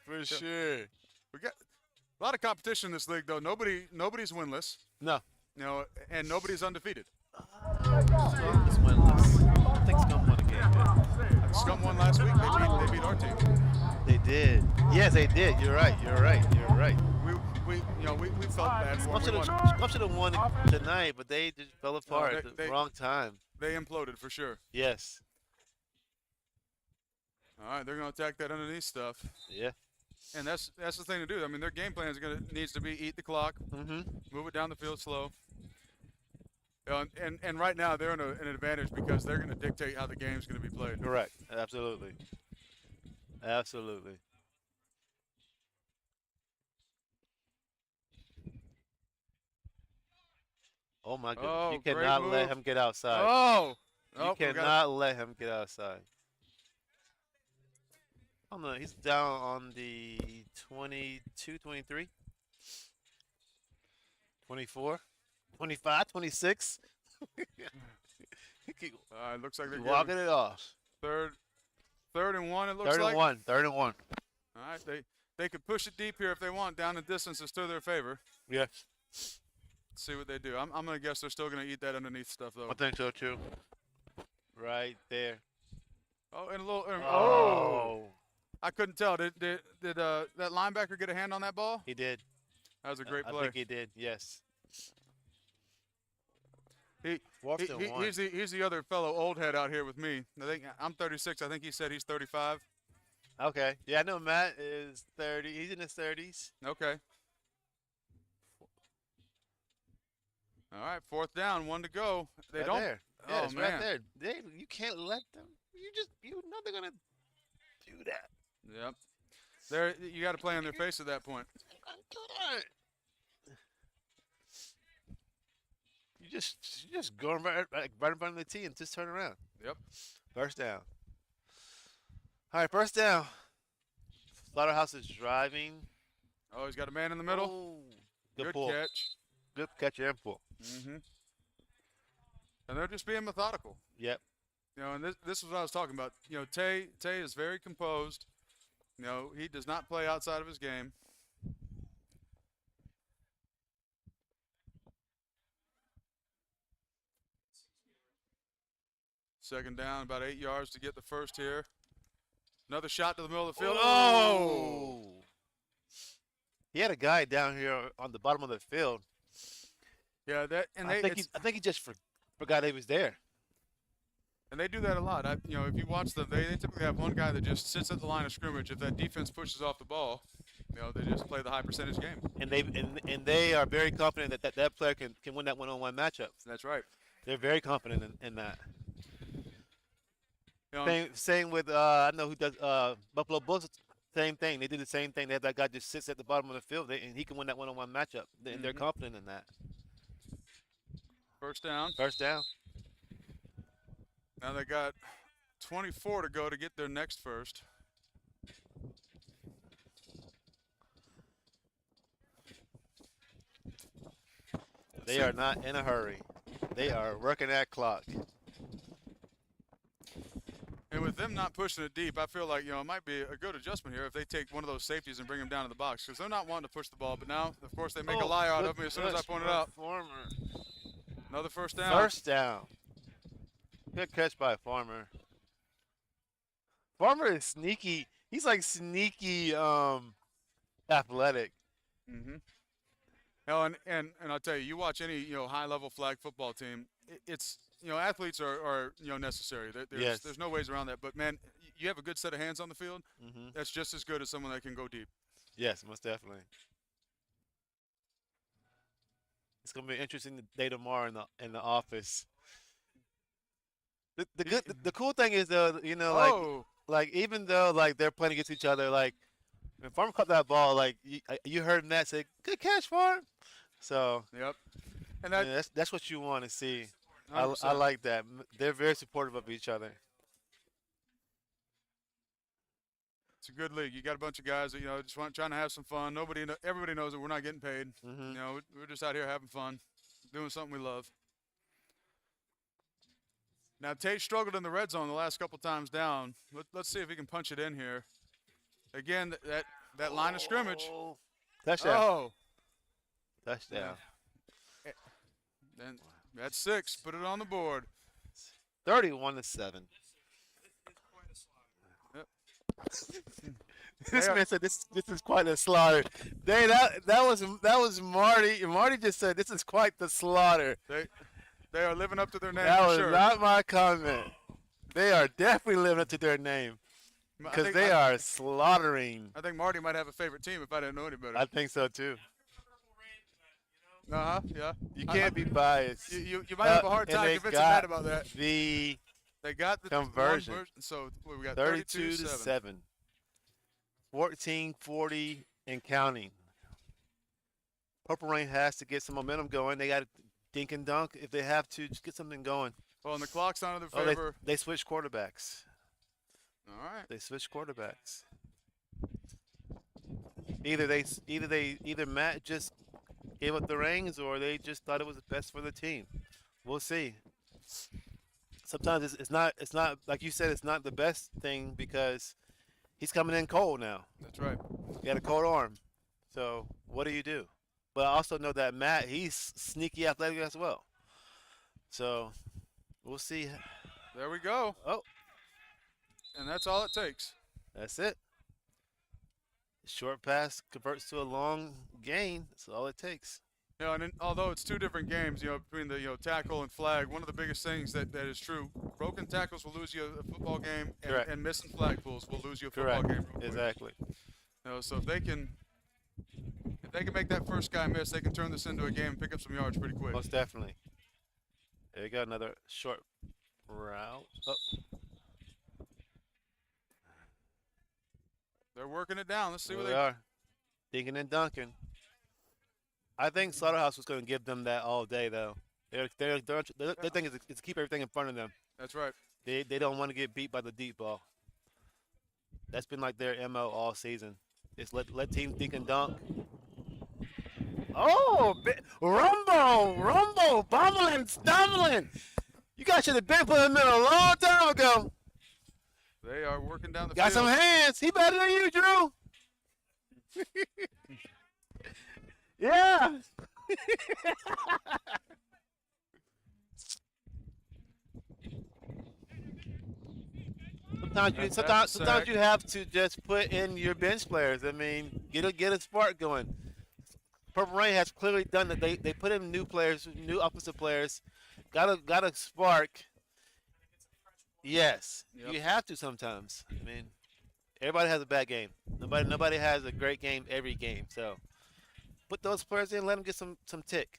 for sure. We got a lot of competition in this league, though. Nobody's winless. No. You know, and nobody's undefeated. Scum winless. I don't think Scum won a game yet. Scum won last week. They beat our team. They did. Yes, they did. You're right. You're right. We felt bad for them. Scum should have won it tonight, but they just fell apart at the wrong time. They imploded for sure. Yes. All right, they're going to attack that underneath stuff. Yeah. And that's the thing to do. I mean, their game plan needs to be eat the clock, move it down the field slow. You know, and right now they're in an advantage because they're going to dictate how the game's going to be played. Correct. Absolutely. Absolutely. Oh my goodness! Oh, You great cannot let move. him get outside. Oh! You cannot let him get outside. I don't know. He's down on the 22, 23, 24, 25, 26. Looks like they're Walking it off. third and one. It looks Third like. and one. Third and one. All right, they could push it deep here if they want. Down the distance is to their favor. Yes. Let's see what they do. I'm gonna guess they're still gonna eat that underneath stuff though. I think so too. Right there. Oh, and a little. Oh. I couldn't tell. Did that linebacker get a hand on that ball? He did. That was a great I play. think he did. Yes. He's the other fellow old head out here with me. I think I'm 36. I think he said he's 35. Okay. Yeah, I know Matt is 30. He's in his 30s. Okay. All right, fourth down, one to go. They Right don't. there. Yeah, Oh it's man. right there. You can't let them. You know they're gonna do that. Yep. There, you got to play in their face at that point. They're gonna do that. You just go right in front of the tee and just turn around. Yep. First down. All right, first down. Slaughterhouse is driving. Oh, he's got a man in the middle. Oh, good Good pull. catch. Good catch and pull. Mm-hmm. And they're just being methodical. Yep. You know, and this is what I was talking about. You know, Tay is very composed. You know, he does not play outside of his game. Second down, about 8 yards to get the first here. Another shot to the middle of the field. Oh! He had a guy down here on the bottom of the field. Yeah, I think he just forgot he was there. And they do that a lot. You know, if you watch them, they typically have one guy that just sits at the line of scrimmage. If that defense pushes off the ball, you know, they just play the high percentage game. And they are very confident that player can win that one-on-one matchup. That's right. They're very confident in that. You know, Same with I know who does Buffalo Bulls. Same thing. They do the same thing. They have that guy just sits at the bottom of the field, and he can win that one-on-one matchup. And they're confident in that. first down. First down. Now they got 24 to go to get their next first. They are not in a hurry. They are working that clock. And with them not pushing it deep, I feel like, you know, it might be a good adjustment here if they take one of those safeties and bring him down to the box, because they're not wanting to push the ball. But now, of course, they make a lie out of me as soon as I point it out. Another first down. First down. Good catch by Farmer. Farmer is sneaky. He's like sneaky athletic. Mm-hmm. Hell, and I'll tell you, you watch any high level flag football team, it's athletes are necessary. Yes. There's no ways around that. But man, you have a good set of hands on the field. Hmm. That's just as good as someone that can go deep. Yes, most definitely. It's gonna be an interesting day tomorrow in the office. The cool thing is though, Oh, like even though like they're playing against each other, like when Farm caught that ball, like you heard Matt say, "Good catch, Farm." So yep. And yeah, that that's what you want to see. I 100%. like that. They're very supportive of each other. It's a good league. You got a bunch of guys that just trying to have some fun. Everybody knows that we're not getting paid. Hmm. We're just out here having fun, doing something we love. Now Tate struggled in the red zone the last couple times down. Let's see if he can punch it in here. Again, that line of scrimmage. Oh, touchdown! Oh, Touchdown! and that's 6. Put it on the board. 31-7. Yep. This man said this is quite a slaughter. Dang, that was Marty. Marty just said this is quite the slaughter. They are living up to their name That for was sure. not my comment. They are definitely living up to their name because they are slaughtering. I think Marty might have a favorite team if I didn't know any better. I think so too. Yeah. You can't be biased. You might have a hard and time they convincing got Matt about that. The They got the conversion. one so we got 32-7. 14-40 and counting. Purple Rain has to get some momentum going. They got to dink and dunk if they have to. Just get something going. Well, and the clock's not in their Oh, favor. they switched quarterbacks. All right. They switched quarterbacks. Either Matt just gave up the reins or they just thought it was best for the team. We'll see. Sometimes it's not like you said, it's not the best thing because he's coming in cold now. That's right. He got a cold arm. So what do you do? But I also know that Matt, he's sneaky athletic as well. So we'll see. There we go. Oh, And that's all it takes. that's it. Short pass converts to a long gain. That's all it takes. And although it's 2 different games, between the tackle and flag, one of the biggest things that is true: broken tackles will lose you a football game, Correct. and missing flag pulls will lose you a football Correct. game. Real quick. Exactly. So if they can make that first guy miss, they can turn this into a game and pick up some yards pretty quick. Most definitely. There you go, another short route. Oh, They're working it down. Let's see there what they are. Dinking and dunking. I think Slaughterhouse was going to give them that all day, though. Their thing is to keep everything in front of them. That's right. They don't want to get beat by the deep ball. That's been like their MO all season. It's let teams dink and dunk. Oh, Rumble, bumbling, stumbling. You guys should have been put in the middle a long time ago. They are working down the Got field. some hands. He better than you, Drew. Yeah. Sometimes you have to just put in your bench players. I mean, get a spark going. Purple Rain has clearly done that. They put in new players, new offensive players. Got a spark. Yes, Yep. you have to sometimes. I mean, everybody has a bad game. Nobody has a great game every game. So put those players in, let them get some tick.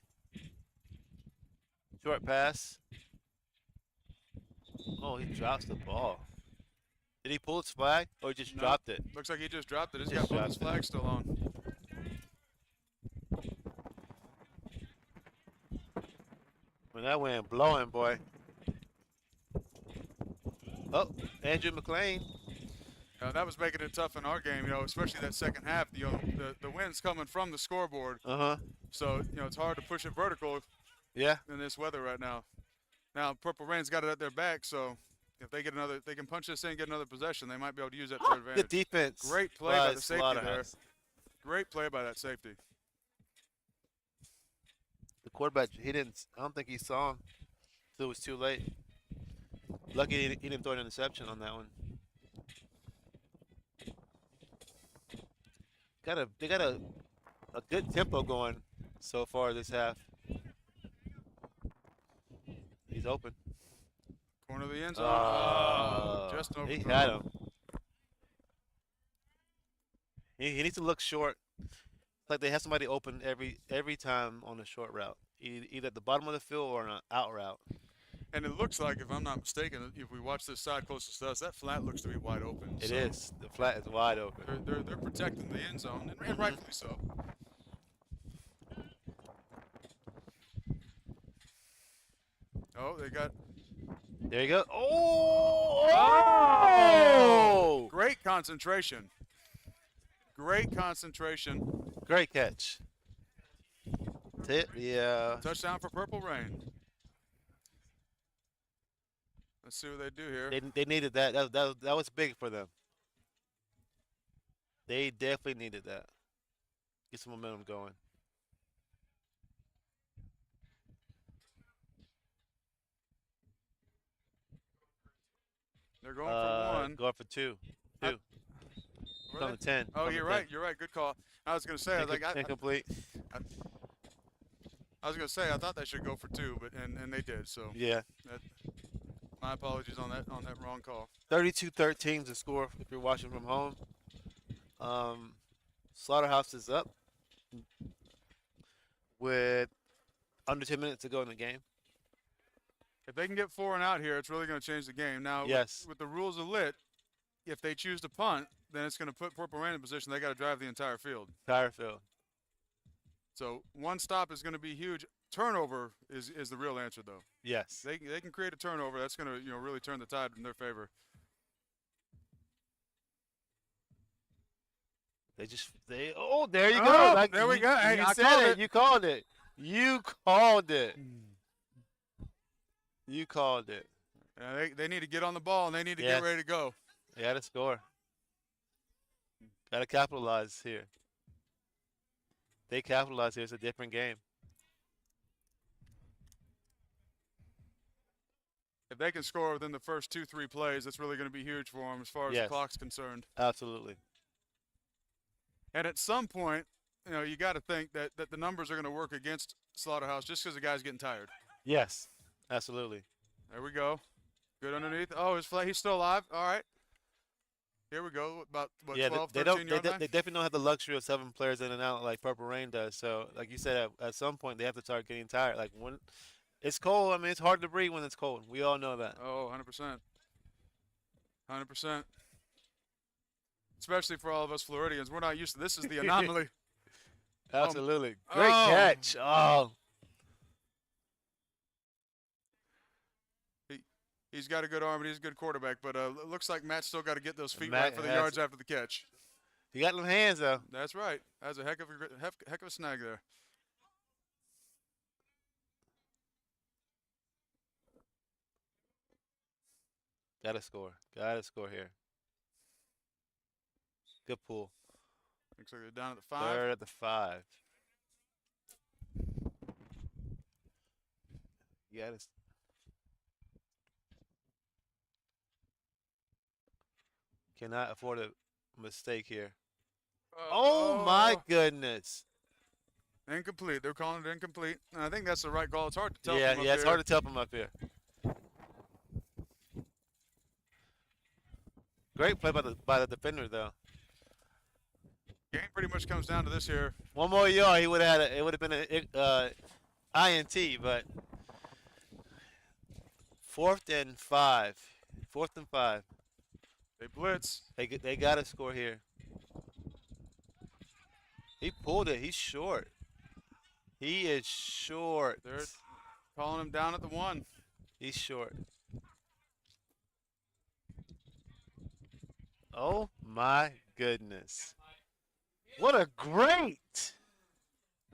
Short pass. Oh, he drops the ball. Did he pull his flag or he just No. dropped it? Looks like he just dropped it. He's Just got both his dropped it. flags still on. When that went blowing, boy. Oh, Andrew McLean. That was making it tough in our game, especially that second half. The wind's coming from the scoreboard, Uh-huh. so it's hard to push it vertical Yeah. in this weather right now. Now Purple Rain's got it at their back, so if they can punch this in, get another possession, they might be able to use that to their Good advantage. defense. Great play by the safety there. Slaughterhouse. Great play by that safety. The quarterback, I don't think he saw him. So it was too late. Lucky he didn't throw an interception on that one. they got a good tempo going so far this half. He's open. Corner of the end zone. Just an He overthrow. had him. He needs to look short. It's like they have somebody open every time on a short route, either at the bottom of the field or an out route. And it looks like, if I'm not mistaken, if we watch this side closest to us, that flat looks to be wide open. It so is. The flat is wide open. They're protecting the end zone, and rightfully so. Oh, they got There you go. Oh! great concentration. Great concentration. Great catch. Yeah. Touchdown for Purple Rain. Let's see what they do here. They needed that. That was big for them. They definitely needed that. Get some momentum going. They're going for one. Going for two. Uh, Two. Were Coming they? 10. Oh, Coming you're 10. right. You're right. Good call. I was gonna say, I was like, Incomplete. I was gonna say, I thought they should go for two, but and they did. So Yeah. my apologies on that wrong call. 32-13 is the score if you're watching from home. Slaughterhouse is up with under 10 minutes to go in the game. If they can get 4 and out here, it's really going to change the game. Now, Yes. with the rules of lit, if they choose to punt, then it's going to put Purple Rain in position. They got to drive the entire field. Entire field. So one stop is going to be huge. Turnover is the real answer, though. Yes. They can create a turnover. That's going to really turn the tide in their favor. Oh, there you go. Oh, Like, there we go. Hey, you I said called it. it. You called it. You called it. You called it. They need to get on the ball, and they need to Yes. get ready to go. They got to score. Got to capitalize here. They capitalize here. It's a different game. If they can score within the first 2-3 plays, that's really going to be huge for them as far as Yes. the clock's concerned. Absolutely. And at some point, you got to think that the numbers are going to work against Slaughterhouse just because the guy's getting tired. Yes. Absolutely. There we go. Good underneath. Oh, he's still alive. All right. Here we go. About, what, Yeah, 12, they 13 don't. yard line? They definitely don't have the luxury of 7 players in and out like Purple Rain does. So, like you said, at some point they have to start getting tired. Like when it's cold, I mean, it's hard to breathe when it's cold. We all know that. Oh, 100%. 100%. Especially for all of us Floridians. We're not used to this. Is the anomaly. Absolutely. Great oh. catch. Oh. He's got a good arm and he's a good quarterback, but it looks like Matt's still got to get those feet Matt right for the has yards it. after the catch. He got them hands though. That's right. That's a heck of a snag there. Gotta score. Gotta score here. Good pull. Looks like they're down at the 5. Third at the 5. You gotta. Cannot afford a mistake here. Oh my goodness. Incomplete. They're calling it incomplete. And I think that's the right call. It's hard to tell. Yeah, from up yeah, it's here. hard to tell from up here. Great play by the defender though. Game pretty much comes down to this here. One more yard, he would have had it would have been a INT, but 4th and 5. 4th and 5. They blitz. They got to score here. He pulled it. He's short. He is short. They're calling him down at the 1. He's short. Oh my goodness. What a great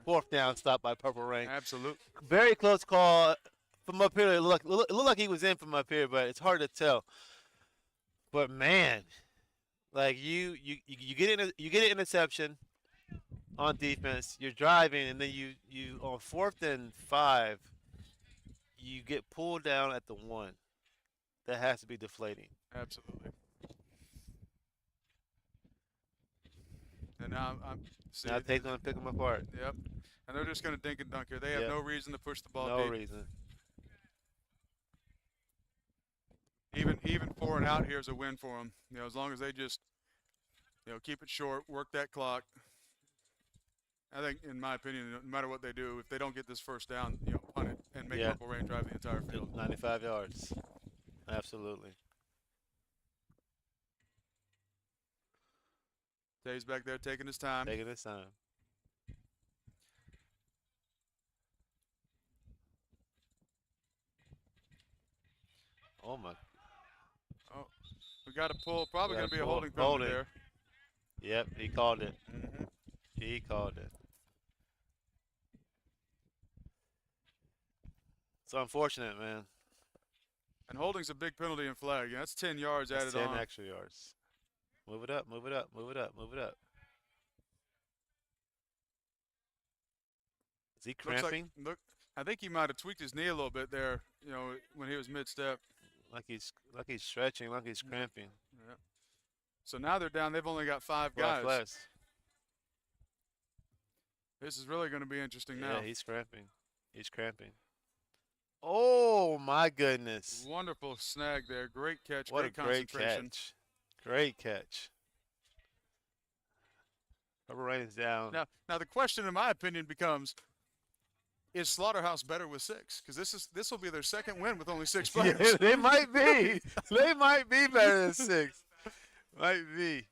4th down stop by Purple Rain. Absolutely. Very close call from up here. It looked like he was in from up here, but it's hard to tell. But man, like you get an interception on defense. You're driving, and then you on 4th and 5, you get pulled down at the 1. That has to be deflating. Absolutely. And now I'm see, Now Tate's gonna pick them apart. Yep. And they're just going to dink and dunk here. They have Yep. no reason to push the ball No deep. reason. Even 4 and out here is a win for them. You know, as long as they just, you know, keep it short, work that clock. I think, in my opinion, no matter what they do, if they don't get this first down, you know, punt it and make Yeah. Purple Rain drive the entire field. 95 yards. Absolutely. Tay's back there taking his time. Taking his time. Oh my. Oh, we got to pull. Probably We going gotta to be a pull. holding penalty Holding. there. Yep, he called it. Mm-hmm. He called it. It's unfortunate, man. And holding's a big penalty in flag. Yeah, that's 10 yards That's added 10 on. extra yards. Move it up, move it up, move it up, move it up. Is he Looks cramping? look, I think he might have tweaked his knee a little bit there, you know, when he was mid-step. Like he's stretching, like he's cramping. Yeah. So now they're down. They've only got 5 Well, guys. less. This is really going to be interesting now. Yeah, he's cramping. He's cramping. Oh my goodness! Wonderful snag there. Great catch. What a great great concentration. catch! Great catch. Purple Rain is down. Now the question, in my opinion, becomes: is Slaughterhouse better with 6? Because this will be their second win with only 6 players. Yeah, they might be. They might be better than 6. Might be.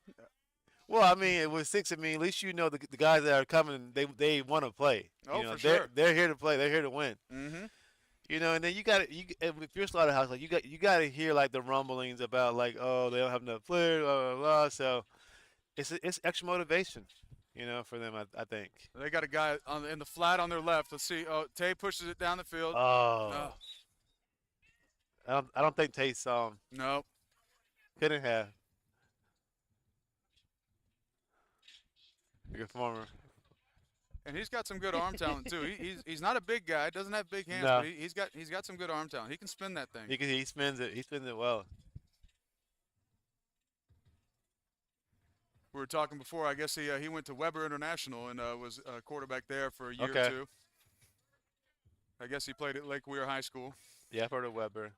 Well, I mean, with 6, I mean, at least you know the guys that are coming, they want to play. Oh, you know, for sure. They're here to play. They're here to win. Mm-hmm. You know, and then if you're Slaughterhouse, like you got to hear like the rumblings about like, oh, they don't have enough players, blah blah blah. So it's extra motivation, you know, for them. I think. They got a guy in the flat on their left. Let's see. Oh, Tay pushes it down the field. Oh. I don't think Tate saw him. No. Couldn't have. Good former. And he's got some good arm talent too. He's not a big guy. Doesn't have big hands, No. but he's got some good arm talent. He can spin that thing. He spins it. He spins it well. We were talking before. I guess he went to Weber International and was a quarterback there for a year Okay. or 2. I guess he played at Lake Weir High School. Yeah, I've heard of Weber.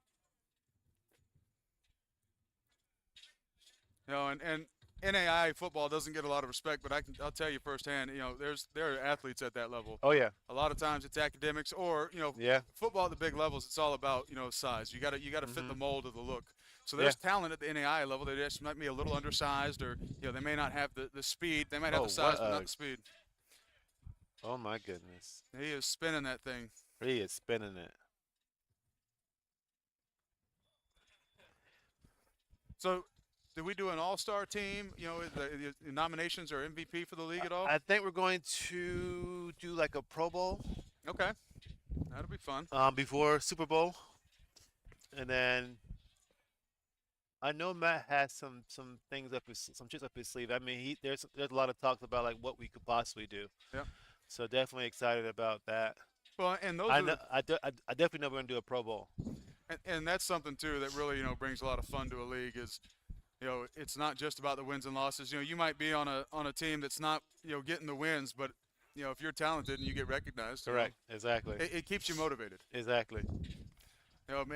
You know, and NAI football doesn't get a lot of respect, but I'll tell you firsthand. You know, there are athletes at that level. Oh yeah. A lot of times it's academics, or you know, Yeah. football at the big levels. It's all about size. You got to fit the mold of the look. So Yeah. there's talent at the NAI level. They just might be a little undersized, or they may not have the speed. They might have Oh, the size, but what not a- the speed. Oh my goodness. He is spinning that thing. He is spinning it. So, did we do an all-star team? You know, the nominations or MVP for the league at all? I think we're going to do like a Pro Bowl Okay, that'll be fun. before Super Bowl, and then I know Matt has some things some tricks up his sleeve. I mean, there's a lot of talks about like what we could possibly do. Yeah. So definitely excited about that. Well, and those I are know, I definitely know we're gonna do a Pro Bowl. and that's something too that really brings a lot of fun to a league. Is it's not just about the wins and losses. You might be on a team that's not getting the wins, but if you're talented and you get recognized, Correct. Exactly. it keeps you motivated. Exactly.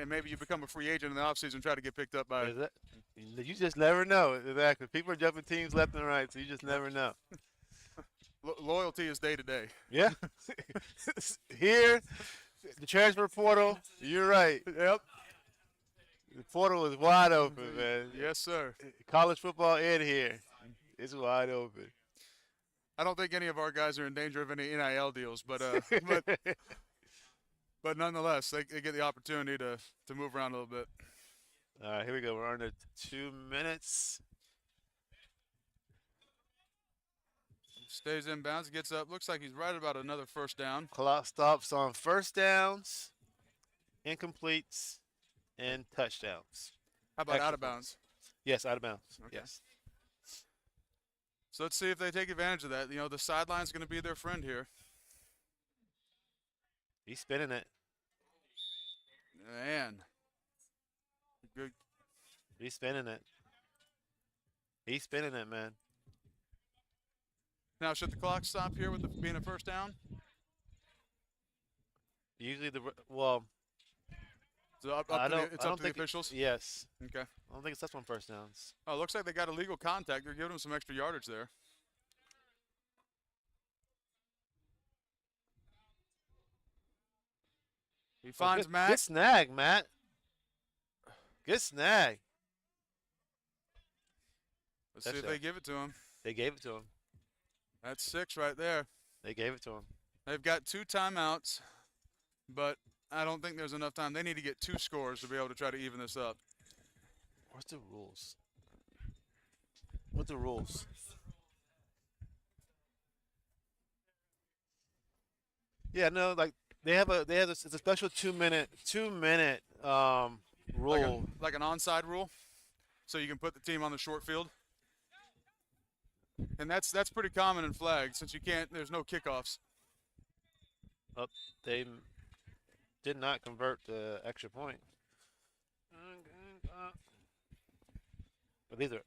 Maybe you become a free agent in the offseason and try to get picked up by. Is that, you just never know. Exactly. People are jumping teams left and right, so you just never know. Loyalty is day to day. Yeah. Here, the transfer portal. You're right. Yep. The portal is wide open, man. Yes, sir. College football in here. It's wide open. I don't think any of our guys are in danger of any NIL deals, but but nonetheless, they get the opportunity to move around a little bit. All right, here we go. We're under 2 minutes. Stays in bounds, gets up. Looks like he's right about another first down. Clock stops on first downs, incompletes, and touchdowns. How about Extra out of points. bounds? Yes, out of bounds. Okay. Yes. So let's see if they take advantage of that. The sideline's going to be their friend here. He's spinning it. Man. Good. He's spinning it. He's spinning it, man. Now, should the clock stop here with being a first down? Usually well, So up I to don't. it's I up don't to the think officials? yes. Okay. I don't think it's that's on first downs. Oh, looks like they got illegal contact. They're giving him some extra yardage there. He finds good, Matt. Good snag, Matt. Good snag. Let's see if Touchdown. they give it to him. They gave it to him. That's 6 right there. They gave it to him. They've got 2 timeouts, but I don't think there's enough time. They need to get 2 scores to be able to try to even this up. What's the rules? What's the rules? Yeah, no, like they have it's a special 2-minute rule. Like an onside rule, so you can put the team on the short field. And that's pretty common in flag since you can't. There's no kickoffs. Oh, they did not convert the extra point. But these are.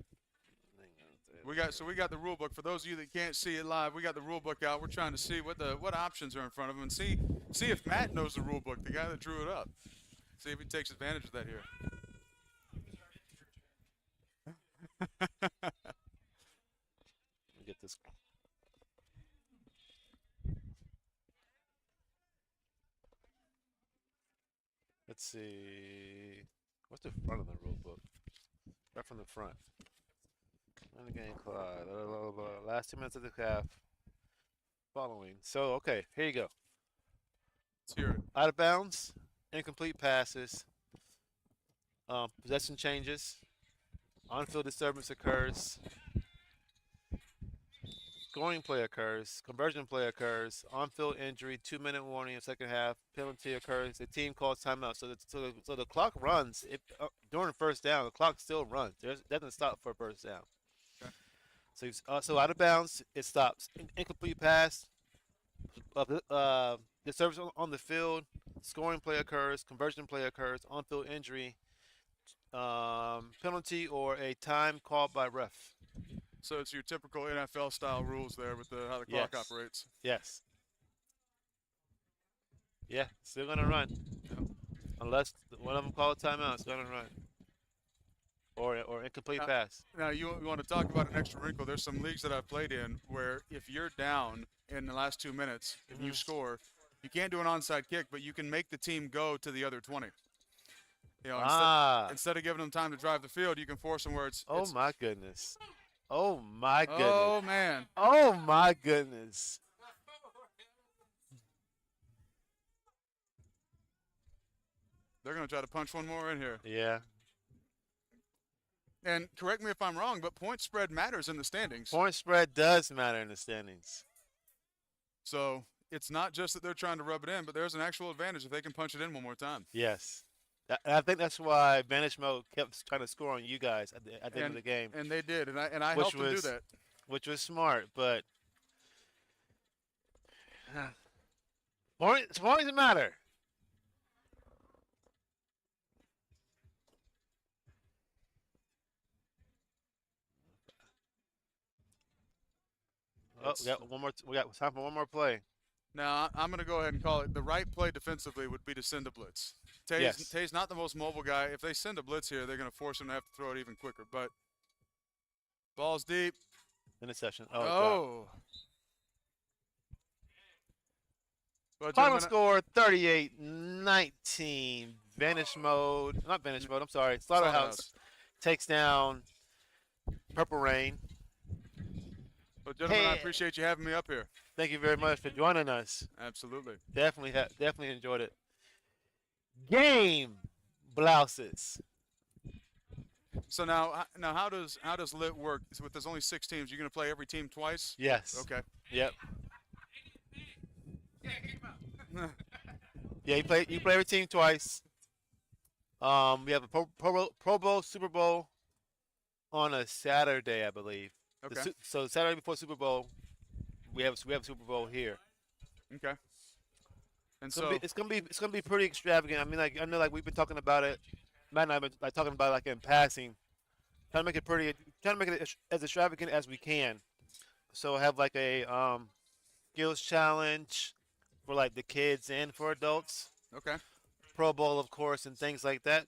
We got the rule book. For those of you that can't see it live, we got the rule book out. We're trying to see what options are in front of him and see if Matt knows the rule book, the guy that drew it up. See if he takes advantage of that here. Let me get this. Let's see. What's the front of the rule book? Right from the front. And the game clock. Last 2 minutes of the half. Following. So, okay, here you go. Let's hear it. Out of bounds, incomplete passes, possession changes, on-field disturbance occurs, scoring play occurs, conversion play occurs, on-field injury, 2-minute warning in second half, penalty occurs, the team calls timeout. So the clock runs. If during first down, the clock still runs. It doesn't stop for a first down. So out of bounds, it stops. Incomplete pass, disturbance on the field, scoring play occurs, conversion play occurs, on-field injury, penalty, or a time called by ref. So it's your typical NFL style rules there with how the clock operates. Yes. Yeah, still gonna run. Unless one of them call a timeout, it's gonna run. Or incomplete pass. Now you want to talk about an extra wrinkle. There's some leagues that I've played in where if you're down in the last 2 minutes and you score, you can't do an onside kick, but you can make the team go to the other 20. You know, instead of giving them time to drive the field, you can force them where it's. Oh my goodness. Oh my goodness. Oh man. Oh my goodness. They're gonna try to punch one more in here. Yeah. And correct me if I'm wrong, but point spread matters in the standings. Point spread does matter in the standings. So it's not just that they're trying to rub it in, but there's an actual advantage if they can punch it in one more time. Yes. I think that's why Vanish Mode kept trying to score on you guys at the end of the game. And they did, and I helped them do that. Which was smart, but points matter. Oh, we got one more. We got time for one more play. Now, I'm going to go ahead and call it. The right play defensively would be to send a blitz. Tay's not the most mobile guy. If they send a blitz here, they're going to force him to have to throw it even quicker. But ball's deep. Interception. Oh. Well, Final score 38-19. Vanish Mode. Not Vanish Mode. I'm sorry. Slaughterhouse takes down Purple Rain. Well, gentlemen, I appreciate you having me up here. Thank you very much for joining us. Absolutely. Definitely enjoyed it. Game blouses. So now how does lit work? So with there's only 6 teams, you're going to play every team twice? Yes. Okay. Yep. Yeah, you play every team twice. We have a Pro Bowl, Super Bowl on a Saturday, I believe. Okay. So Saturday before Super Bowl, we have a Super Bowl here. Okay. And it's gonna be pretty extravagant. I mean, like I know, like we've been talking about it. Matt and I have been like talking about it, like in passing, trying to make it as extravagant as we can. So have like a skills challenge for like the kids and for adults. Okay. Pro Bowl, of course, and things like that.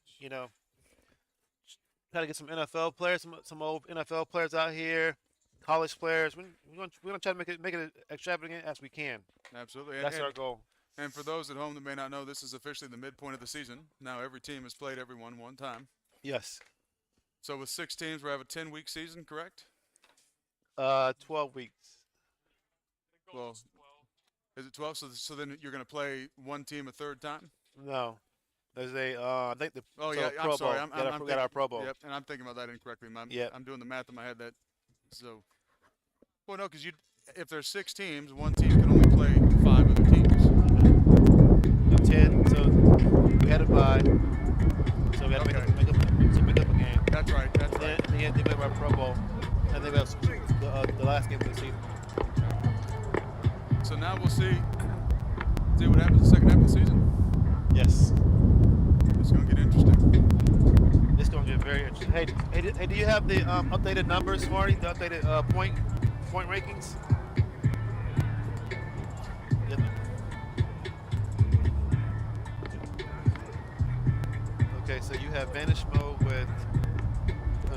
Try to get some NFL players, some old NFL players out here, college players. We're gonna try to make it as extravagant as we can. Absolutely. That's our goal. And for those at home that may not know, this is officially the midpoint of the season. Now every team has played everyone one time. Yes. So with 6 teams, we have a 10-week season, correct? 12 weeks. Well, is it 12? So then you're going to play one team a third time? No. There's I think the Oh, so yeah, Pro I'm sorry. Bowl. I'm We got our Pro Bowl. Yep, and I'm thinking about that incorrectly. Yep. I'm doing the math in my head so. Well, no, because if there's 6 teams, one team can only play 5 other teams. So 10. So we had a bye. So we had to make up a game. That's right. That's Then, right. then we have our Pro Bowl, and then we have the last game of the season. So now we'll see what happens the second half of the season. Yes. It's going to get interesting. It's going to get very interesting. Hey, do you have the updated numbers, Marty? The updated point rankings? Okay, so you have Vanish mode with.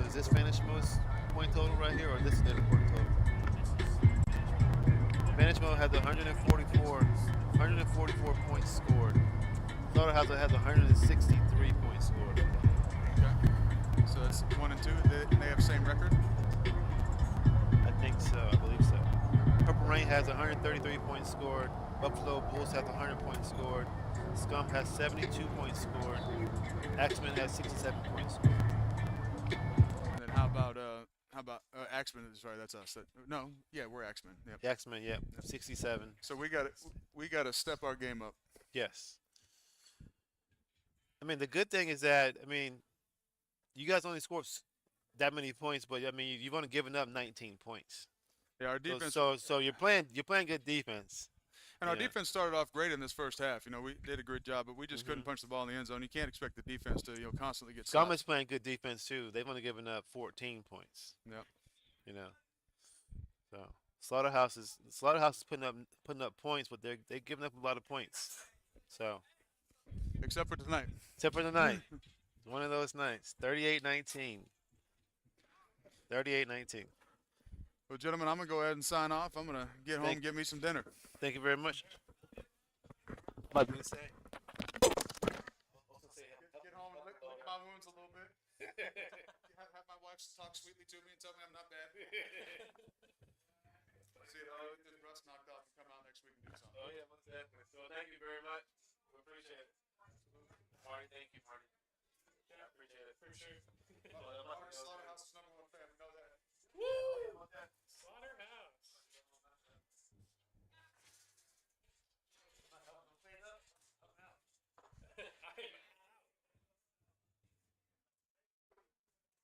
Is this Vanish mode's point total right here, or this is their point total? Vanish mode has 144 points scored. Slaughterhouse has 163 points scored. Okay. So that's 1 and 2. They have the same record. I think so. I believe so. Purple Rain has 133 points scored. Buffalo Bulls has 100 points scored. Scum has 72 points scored. AXEMEN has 67 points scored. And then how about AXEMEN? Sorry, that's us. We're AXEMEN. Yep. AXEMEN, yep, 67. So we got to step our game up. Yes. I mean, the good thing is that you guys only scored that many points, but you've only given up 19 points. Yeah, our defense. So you're playing good defense. And our defense started off great in this first half. We did a great job, but we just couldn't punch the ball in the end zone. You can't expect the defense to constantly get Scum stopped. is playing good defense too. They've only given up 14 points. Yep. So Slaughterhouse is putting up points, but they're giving up a lot of points. So Except for tonight. One of those nights. 38-19. 38-19. Well, gentlemen, I'm going to go ahead and sign off. I'm going to get home and get me some dinner. Thank you very much. What do you say? Get home and lick my wounds a little bit. Have my wife talk sweetly to me and tell me I'm not bad. See, I'll get this rust knocked off and come out next week and do something. Oh yeah, most definitely. So thank you very much. We appreciate it. Marty, thank you, Marty. Yeah, appreciate it. For sure.